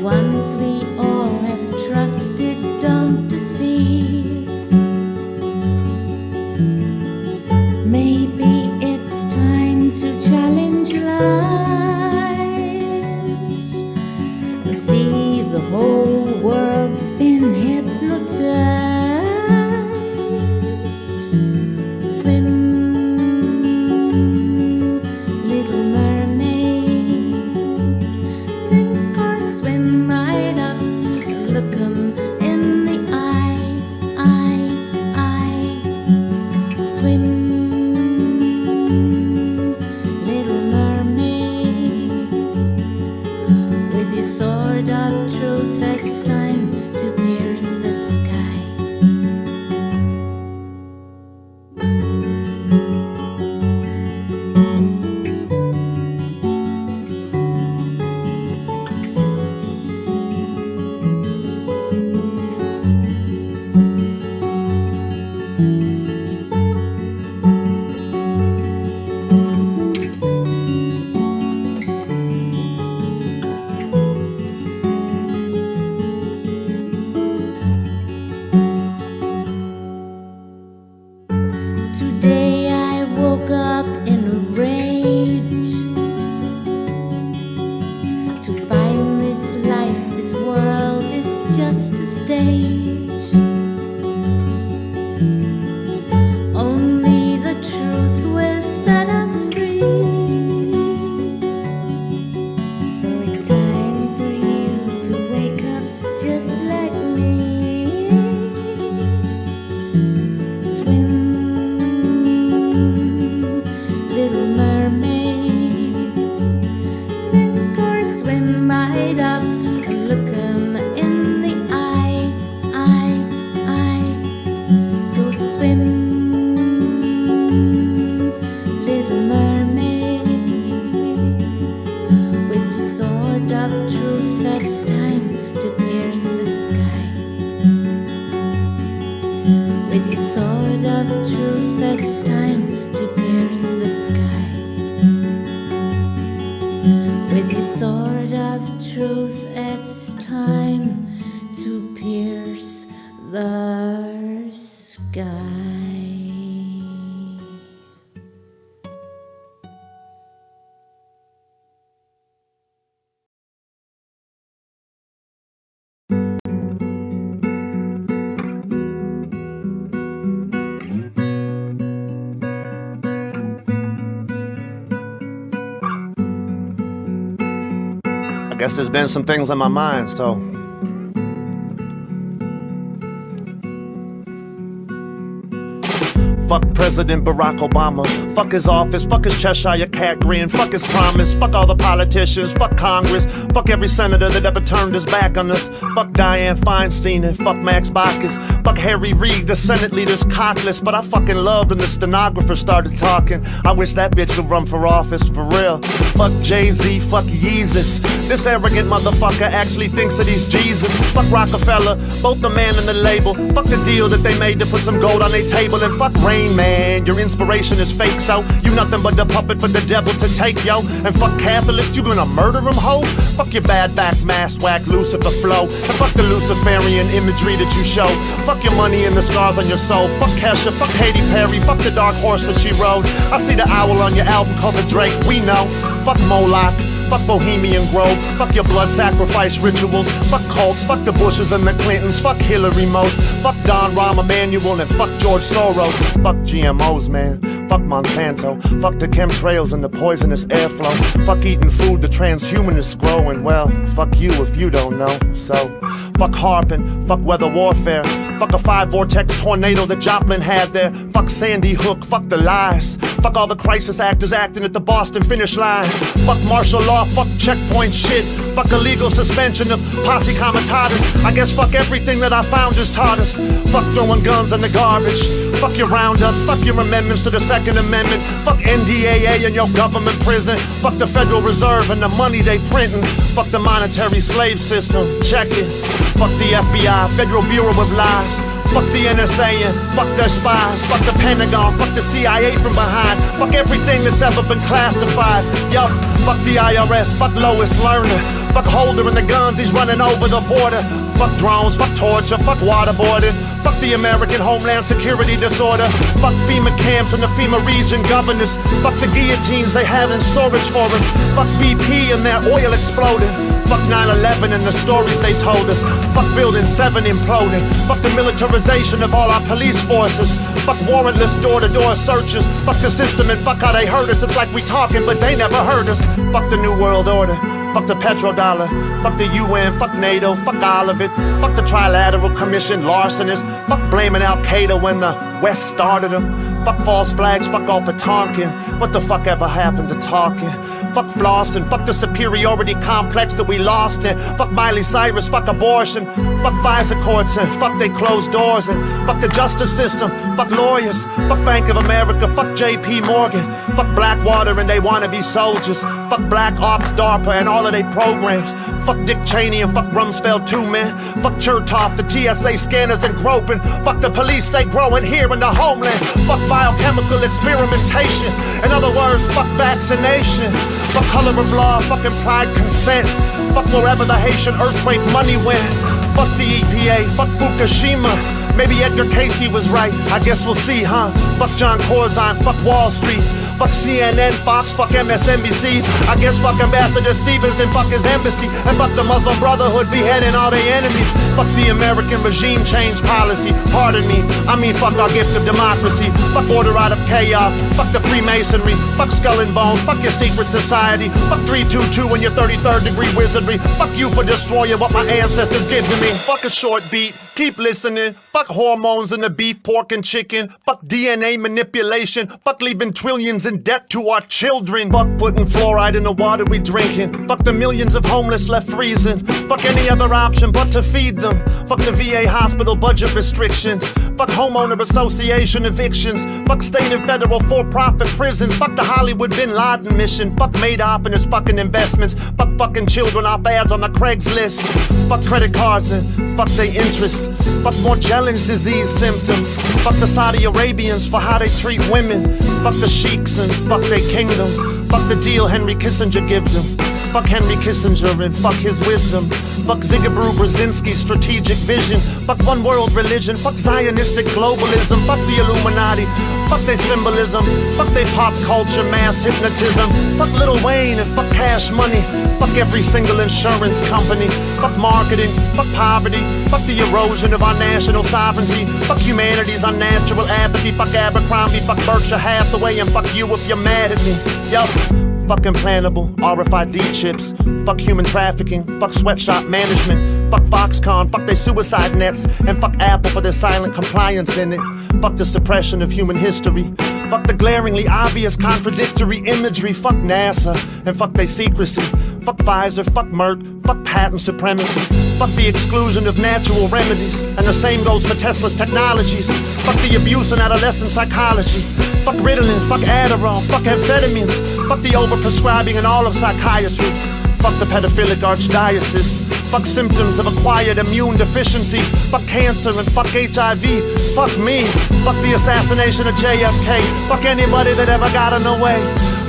ones we all have trusted don't deceive. Maybe it's time to challenge life and see the whole world's been hypnotized. Swim, little mermaid, sink or swim right up and look 'em in the eye. Swim, little mermaid, with your sword of truth. It's time to pierce the sky. Today I woke up in a rage to find this life, this world is just a stage. Only the truth will set us free. So it's time for you to wake up just like me. Swim, little mermaid, sink or swim right up and look 'em in the eye. So swim, little mermaid, with your sword of truth. It's time to pierce the sky. With your sword of truth, it's time to pierce the sky. With your sword of truth, it's time to pierce the sky. I guess there's been some things on my mind, so fuck President Barack Obama, fuck his office, fuck his Cheshire cat grin, fuck his promise, fuck all the politicians, fuck Congress, fuck every senator that ever turned his back on us, fuck Dianne Feinstein and fuck Max Baucus, fuck Harry Reid, the Senate leader's cockless, but I fucking loved when the stenographer started talking. I wish that bitch would run for office, for real. Fuck Jay-Z, fuck Yeezus, this arrogant motherfucker actually thinks that he's Jesus. Fuck Rockefeller, both the man and the label, fuck the deal that they made to put some gold on their table, and fuck Rain Man, your inspiration is fake, so you nothing but the puppet for the devil to take, yo. And fuck Catholics, you gonna murder them, ho? Fuck your bad back mask, whack Lucifer flow, and fuck the Luciferian imagery that you show. Fuck your money and the scars on your soul. Fuck Kesha, fuck Katy Perry, fuck the dark horse that she rode. I see the owl on your album cover, Drake, we know. Fuck Moloch, fuck Bohemian Grove, fuck your blood sacrifice rituals, fuck cults, fuck the Bushes and the Clintons, fuck Hillary most, fuck Don Rahm Emanuel, and fuck George Soros. Fuck GMOs, man, fuck Monsanto, fuck the chemtrails and the poisonous airflow, fuck eating food the transhumanists grow, and well, fuck you if you don't know. So fuck harping, fuck weather warfare, fuck a 5-vortex tornado that Joplin had there, fuck Sandy Hook, fuck the lies, fuck all the crisis actors acting at the Boston finish line, fuck martial law, fuck checkpoint shit, fuck illegal suspension of posse comitatus. I guess fuck everything that our founders taught us. Fuck throwing guns in the garbage, fuck your roundups, fuck your amendments to the Second Amendment, fuck NDAA and your government prison, fuck the Federal Reserve and the money they printing, fuck the monetary slave system, check it, fuck the FBI, Federal Bureau of Lies, Fuck the NSA and fuck their spies. Fuck the Pentagon, fuck the CIA from behind. Fuck everything that's ever been classified. Yo, fuck the IRS, fuck Lois Lerner. Fuck Holder and the guns, he's running over the border. Fuck drones, fuck torture, fuck waterboarding. Fuck the American Homeland Security disorder. Fuck FEMA camps and the FEMA region governors. Fuck the guillotines they have in storage for us. Fuck BP and their oil exploding. Fuck 9/11 and the stories they told us. Fuck Building 7 imploding. Fuck the militarization of all our police forces. Fuck warrantless door-to-door searches. Fuck the system and fuck how they hurt us. It's like we talking but they never heard us. Fuck the New World Order. Fuck the petrodollar, fuck the UN, fuck NATO, fuck all of it. Fuck the Trilateral Commission larcenists. Fuck blaming Al-Qaeda when the West started them. Fuck false flags, fuck all for talking. What the fuck ever happened to talking? Fuck flossing, fuck the superiority complex that we lost in. Fuck Miley Cyrus, fuck abortion. Fuck FISA courts and fuck they closed doors. And fuck the justice system, fuck lawyers. Fuck Bank of America, fuck JP Morgan. Fuck Blackwater and they wanna be soldiers. Fuck Black Ops, DARPA and all of they programs. Fuck Dick Cheney and fuck Rumsfeld too, man. Fuck Chertoff, the TSA scanners and groping. Fuck the police, they growing here in the homeland. Fuck biochemical experimentation. In other words, fuck vaccination. Fuck color of law, fuck implied consent. Fuck wherever the Haitian earthquake money went. Fuck the EPA, fuck Fukushima. Maybe Edgar Casey was right, I guess we'll see, huh? Fuck John Corzine, fuck Wall Street. Fuck CNN, Fox, fuck MSNBC. I guess fuck Ambassador Stevens and fuck his embassy. And fuck the Muslim Brotherhood beheading all their enemies. Fuck the American regime change policy. Pardon me, I mean fuck our gift of democracy. Fuck order out of chaos. Fuck the Freemasonry. Fuck Skull and Bones. Fuck your secret society. Fuck 322 and your 33rd degree wizardry. Fuck you for destroying what my ancestors gave to me. Fuck a short beat. Keep listening. Fuck hormones in the beef, pork, and chicken. Fuck DNA manipulation. Fuck leaving trillions in debt to our children. Fuck putting fluoride in the water we drinking. Fuck the millions of homeless left freezing. Fuck any other option but to feed them. Fuck the VA hospital budget restrictions. Fuck homeowner association evictions. Fuck state and federal for-profit prisons. Fuck the Hollywood Bin Laden mission. Fuck Madoff and his fucking investments. Fuck fucking children off ads on the Craigslist. Fuck credit cards and fuck they interest. Fuck more challenge disease symptoms. Fuck the Saudi Arabians for how they treat women. Fuck the sheiks and fuck their kingdom. Fuck the deal Henry Kissinger give them. Fuck Henry Kissinger and fuck his wisdom. Fuck Zygmunt Brzezinski's strategic vision. Fuck one world religion. Fuck Zionistic globalism. Fuck the Illuminati. Fuck their symbolism. Fuck their pop culture mass hypnotism. Fuck Lil Wayne and fuck Cash Money. Fuck every single insurance company. Fuck marketing. Fuck poverty. Fuck the erosion of our national sovereignty. Fuck humanity's unnatural apathy. Fuck Abercrombie. Fuck Berkshire Hathaway. And fuck you if you're mad at me. Yup. Fuck implantable RFID chips. Fuck human trafficking. Fuck sweatshop management. Fuck Foxconn. Fuck their suicide nets. And fuck Apple for their silent compliance in it. Fuck the suppression of human history. Fuck the glaringly obvious contradictory imagery. Fuck NASA. And fuck their secrecy. Fuck Pfizer. Fuck Merck. Fuck patent supremacy. Fuck the exclusion of natural remedies. And the same goes for Tesla's technologies. Fuck the abuse in adolescent psychology. Fuck Ritalin. Fuck Adderall. Fuck amphetamines. Fuck the overprescribing in all of psychiatry. Fuck the pedophilic archdiocese. Fuck symptoms of acquired immune deficiency. Fuck cancer and fuck HIV. Fuck me. Fuck the assassination of JFK. Fuck anybody that ever got in the way.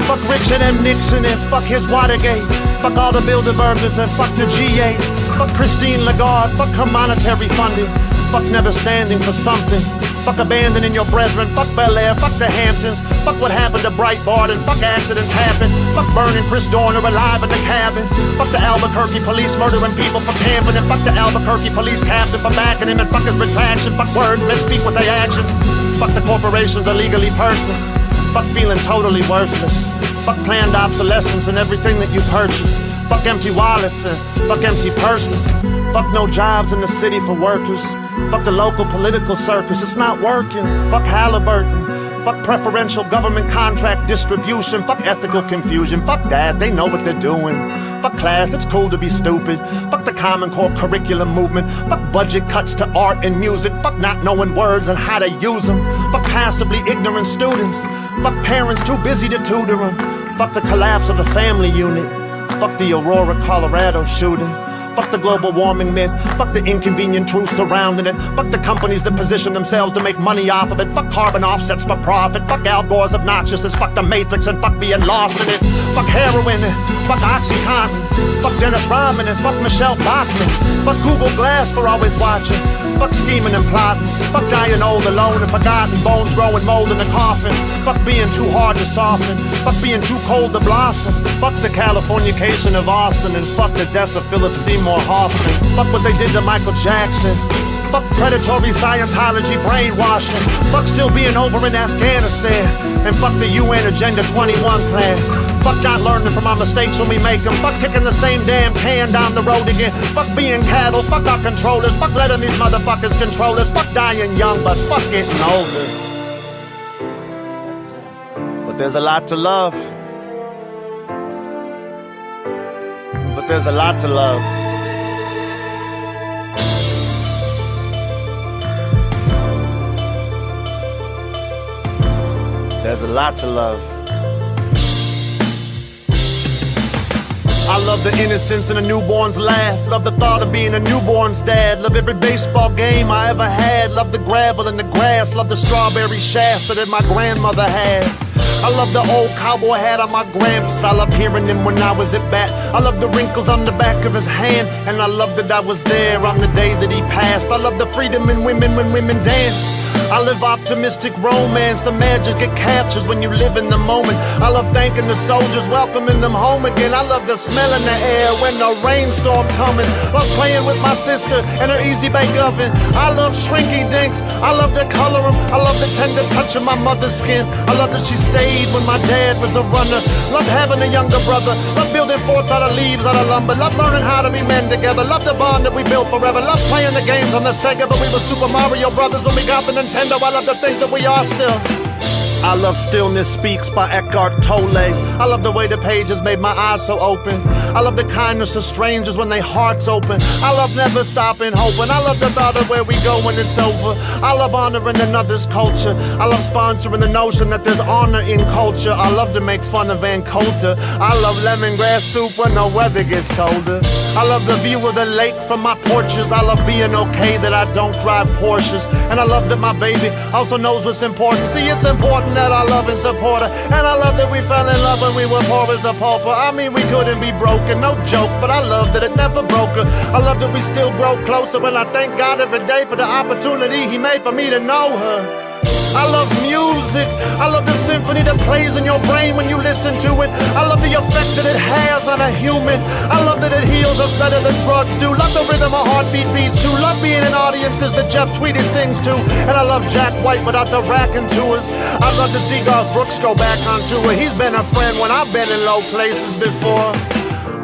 Fuck Richard M. Nixon and fuck his Watergate. Fuck all the Bilderbergers and fuck the G8. Fuck Christine Lagarde. Fuck her monetary funding. Fuck never standing for something. Fuck abandoning your brethren. Fuck Bel Air. Fuck the Hamptons. Fuck what happened to Breitbart and fuck accidents happen. Fuck burning Chris Dorner alive in the cabin. Fuck the Albuquerque police murdering people for camping. And fuck the Albuquerque police captain for backing him. And fuck his retraction. Fuck words men speak with their actions. Fuck the corporations illegally persons. Fuck feeling totally worthless. Fuck planned obsolescence and everything that you purchase. Fuck empty wallets and fuck empty purses. Fuck no jobs in the city for workers. Fuck the local political circus, it's not working. Fuck Halliburton. Fuck preferential government contract distribution. Fuck ethical confusion. Fuck that, they know what they're doing. Fuck class, it's cool to be stupid. Fuck the Common Core curriculum movement. Fuck budget cuts to art and music. Fuck not knowing words and how to use them. Fuck passively ignorant students. Fuck parents too busy to tutor them. Fuck the collapse of the family unit. Fuck the Aurora, Colorado shooting. Fuck the global warming myth. Fuck the inconvenient truth surrounding it. Fuck the companies that position themselves to make money off of it. Fuck carbon offsets for profit. Fuck Al Gore's obnoxiousness. Fuck the Matrix and fuck being lost in it. Fuck heroin. Fuck OxyContin. Fuck Dennis Rodman and fuck Michelle Bachmann. Fuck Google Glass for always watching. Fuck scheming and plotting. Fuck dying old alone and forgotten. Bones growing mold in the coffin. Fuck being too hard to soften. Fuck being too cold to blossom. Fuck the Californication of Austin. And fuck the death of Philip Seymour Hoffman. Fuck what they did to Michael Jackson. Fuck predatory Scientology brainwashing. Fuck still being over in Afghanistan. And fuck the UN Agenda 21 plan. Fuck not learning from our mistakes when we make them. Fuck kicking the same damn can down the road again. Fuck being cattle, fuck our controllers. Fuck letting these motherfuckers control us. Fuck dying young, but fuck getting older. But there's a lot to love. But there's a lot to love. There's a lot to love. I love the innocence in a newborn's laugh. Love the thought of being a newborn's dad. Love every baseball game I ever had. Love the gravel and the grass. Love the strawberry shafts that my grandmother had. I love the old cowboy hat on my gramps. I love hearing him when I was at bat. I love the wrinkles on the back of his hand. And I love that I was there on the day that he passed. I love the freedom in women when women dance. I live optimistic romance. The magic it captures when you live in the moment. I love thanking the soldiers, welcoming them home again. I love the smell in the air when the rainstorm coming. Love playing with my sister and her easy bake oven. I love shrinky dinks. I love to color them. I love the tender touch of my mother's skin. I love that she stayed when my dad was a runner. Love having a younger brother. Love building forts out of leaves, out of lumber. Love learning how to be men together. Love the bond that we built forever. Love playing the games on the Sega, but we were Super Mario Brothers when we got the Nintendo. I love to think that we are still. I love Stillness Speaks by Eckhart Tolle. I love the way the pages made my eyes so open. I love the kindness of strangers when their hearts open. I love never stopping hoping. I love the thought of where we go when it's over. I love honoring another's culture. I love sponsoring the notion that there's honor in culture. I love to make fun of Van Coulter. I love lemongrass soup when the weather gets colder. I love the view of the lake from my porches. I love being okay that I don't drive Porsches. And I love that my baby also knows what's important. See, it's important that I love and support her. And I love that we fell in love when we were poor as a pauper. I mean, we couldn't be broken, no joke, but I love that it never broke her. I love that we still grow closer, and I thank God every day for the opportunity He made for me to know her. I love music. I love the symphony that plays in your brain when you listen to it. I love the effect that it has on a human. I love that it heals us better than drugs do. Love the rhythm a heartbeat beats to. Love being in audiences that Jeff Tweedy sings to. And I love Jack White without the racking tours. I'd love to see Garth Brooks go back on tour. He's been a friend when I've been in low places before.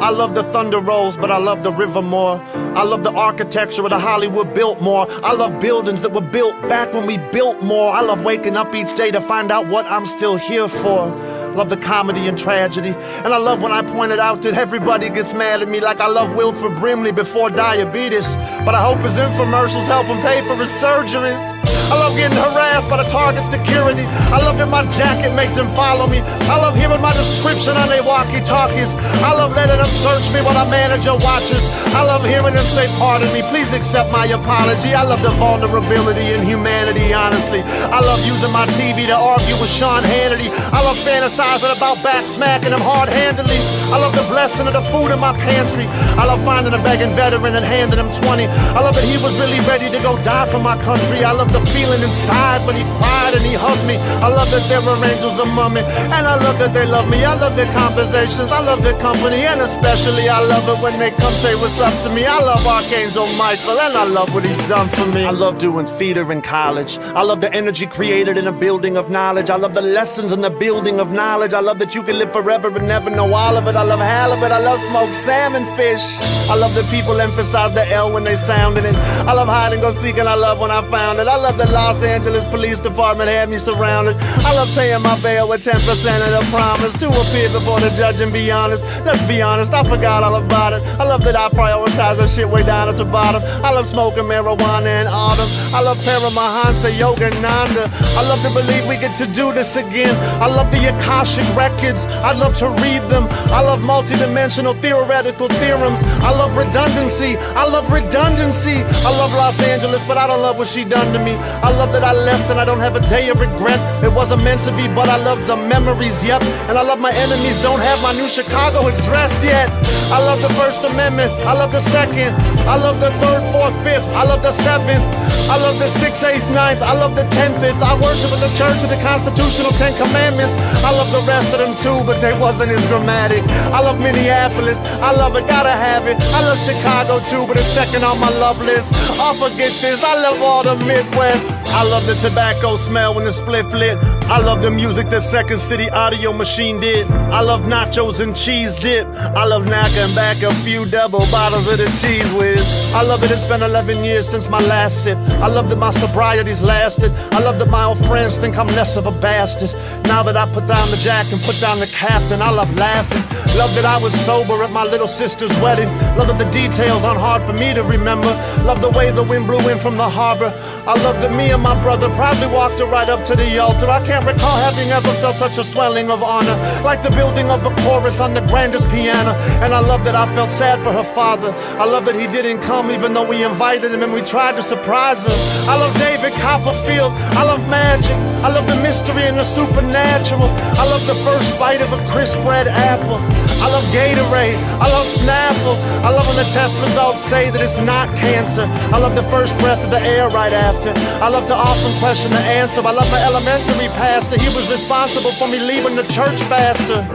I love the thunder rolls, but I love the river more. I love the architecture of the Hollywood Biltmore. I love buildings that were built back when we built more. I love waking up each day to find out what I'm still here for. Love the comedy and tragedy. And I love when I pointed out that everybody gets mad at me, like I love Wilford Brimley before diabetes. But I hope his infomercials help him pay for his surgeries. I love getting harassed by the Target security. I love that my jacket makes them follow me. I love hearing my description on their walkie-talkies. I love letting them search me while I manager watches. I love hearing them say, pardon me, please accept my apology. I love the vulnerability and humanity, honestly. I love using my TV to argue with Sean Hannity. I love fantasizing about back smacking him hard-handedly. I love the blessing of the food in my pantry. I love finding a begging veteran and handing him 20. I love that he was really ready to go die for my country. I love the feeling inside when he cried and he hugged me. I love that there were angels among me, and I love that they love me. I love their conversations, I love their company, and especially I love it when they come say what's up to me. I love Archangel Michael, and I love what he's done for me. I love doing theater in college. I love the energy created in a building of knowledge. I love the lessons in the building of knowledge. I love that you can live forever but never know all of it. I love halibut, I love smoked salmon fish. I love that people emphasize the L when they sounding it. I love hide and go seek, and I love when I found it. I love the law Los Angeles Police Department had me surrounded. I love paying my bail with 10% of the promise to appear before the judge and be honest. Let's be honest, I forgot all about it. I love that I prioritize that shit way down at the bottom. I love smoking marijuana in autumn. I love Paramahansa Yogananda. I love to believe we get to do this again. I love the Akashic records. I love to read them. I love multidimensional theoretical theorems. I love redundancy. I love redundancy. I love Los Angeles, but I don't love what she done to me. I love that I left and I don't have a day of regret. It wasn't meant to be, but I love the memories, yep. And I love my enemies, don't have my new Chicago address yet. I love the First Amendment. I love the Second. I love the Third, Fourth, Fifth. I love the Seventh. I love the 6th, 8th, 9th. I love the 10th. I worship in the church of the constitutional 10 commandments. I love the rest of them too, but they wasn't as dramatic. I love Minneapolis. I love it, gotta have it. I love Chicago too, but it's second on my love list. I'll forget this. I love all the Midwest. I love the tobacco smell when the spliff lit. I love the music the Second City Audio Machine did. I love nachos and cheese dip. I love knocking back a few double bottles of the Cheese Whiz. I love that it's been 11 years since my last sip. I love that my sobriety's lasted. I love that my old friends think I'm less of a bastard. Now that I put down the jack and put down the captain, I love laughing. Love that I was sober at my little sister's wedding. Love that the details aren't hard for me to remember. Love the way the wind blew in from the harbor. I love that me and my brother proudly walked her right up to the altar. I can't recall having ever felt such a swelling of honor, like the building of a chorus on the grandest piano. And I love that I felt sad for her father. I love that he didn't come even though we invited him and we tried to surprise him. I love David Copperfield. I love magic. I love the mystery and the supernatural. I love the first bite of a crisp red apple. I love Gatorade. I love Snapple. I love when the test results say that it's not cancer. I love the first breath of the air right after. I love to often question the answer. I love my elementary pastor. He was responsible for me leaving the church faster.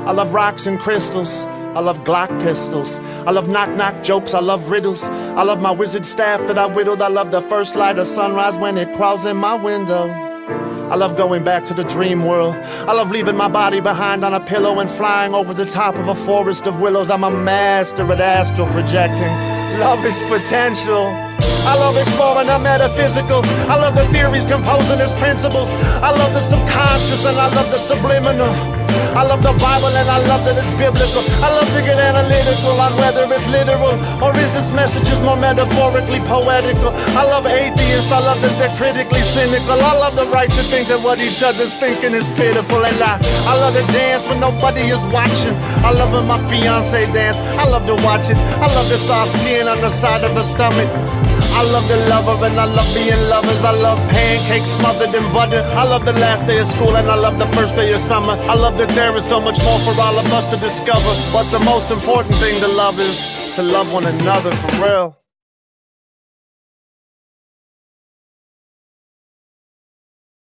I love rocks and crystals. I love Glock pistols. I love knock-knock jokes. I love riddles. I love my wizard staff that I whittled. I love the first light of sunrise when it crawls in my window. I love going back to the dream world. I love leaving my body behind on a pillow and flying over the top of a forest of willows. I'm a master at astral projecting. Love its potential. I love exploring the metaphysical. I love the theories composing its principles. I love the subconscious and I love the subliminal. I love the Bible and I love that it's biblical. I love to get analytical on whether it's literal or is this message just more metaphorically poetical. I love atheists, I love that they're critically cynical. I love the right to think that what each other's thinking is pitiful. And I love to dance when nobody is watching. I love when my fiance dance, I love to watch it. I love the soft skin on the side of her stomach. I love the lover and I love being lovers. I love pancakes smothered in butter. I love the last day of school and I love the first day of summer. I love that there is so much more for all of us to discover. But the most important thing to love is to love one another for real.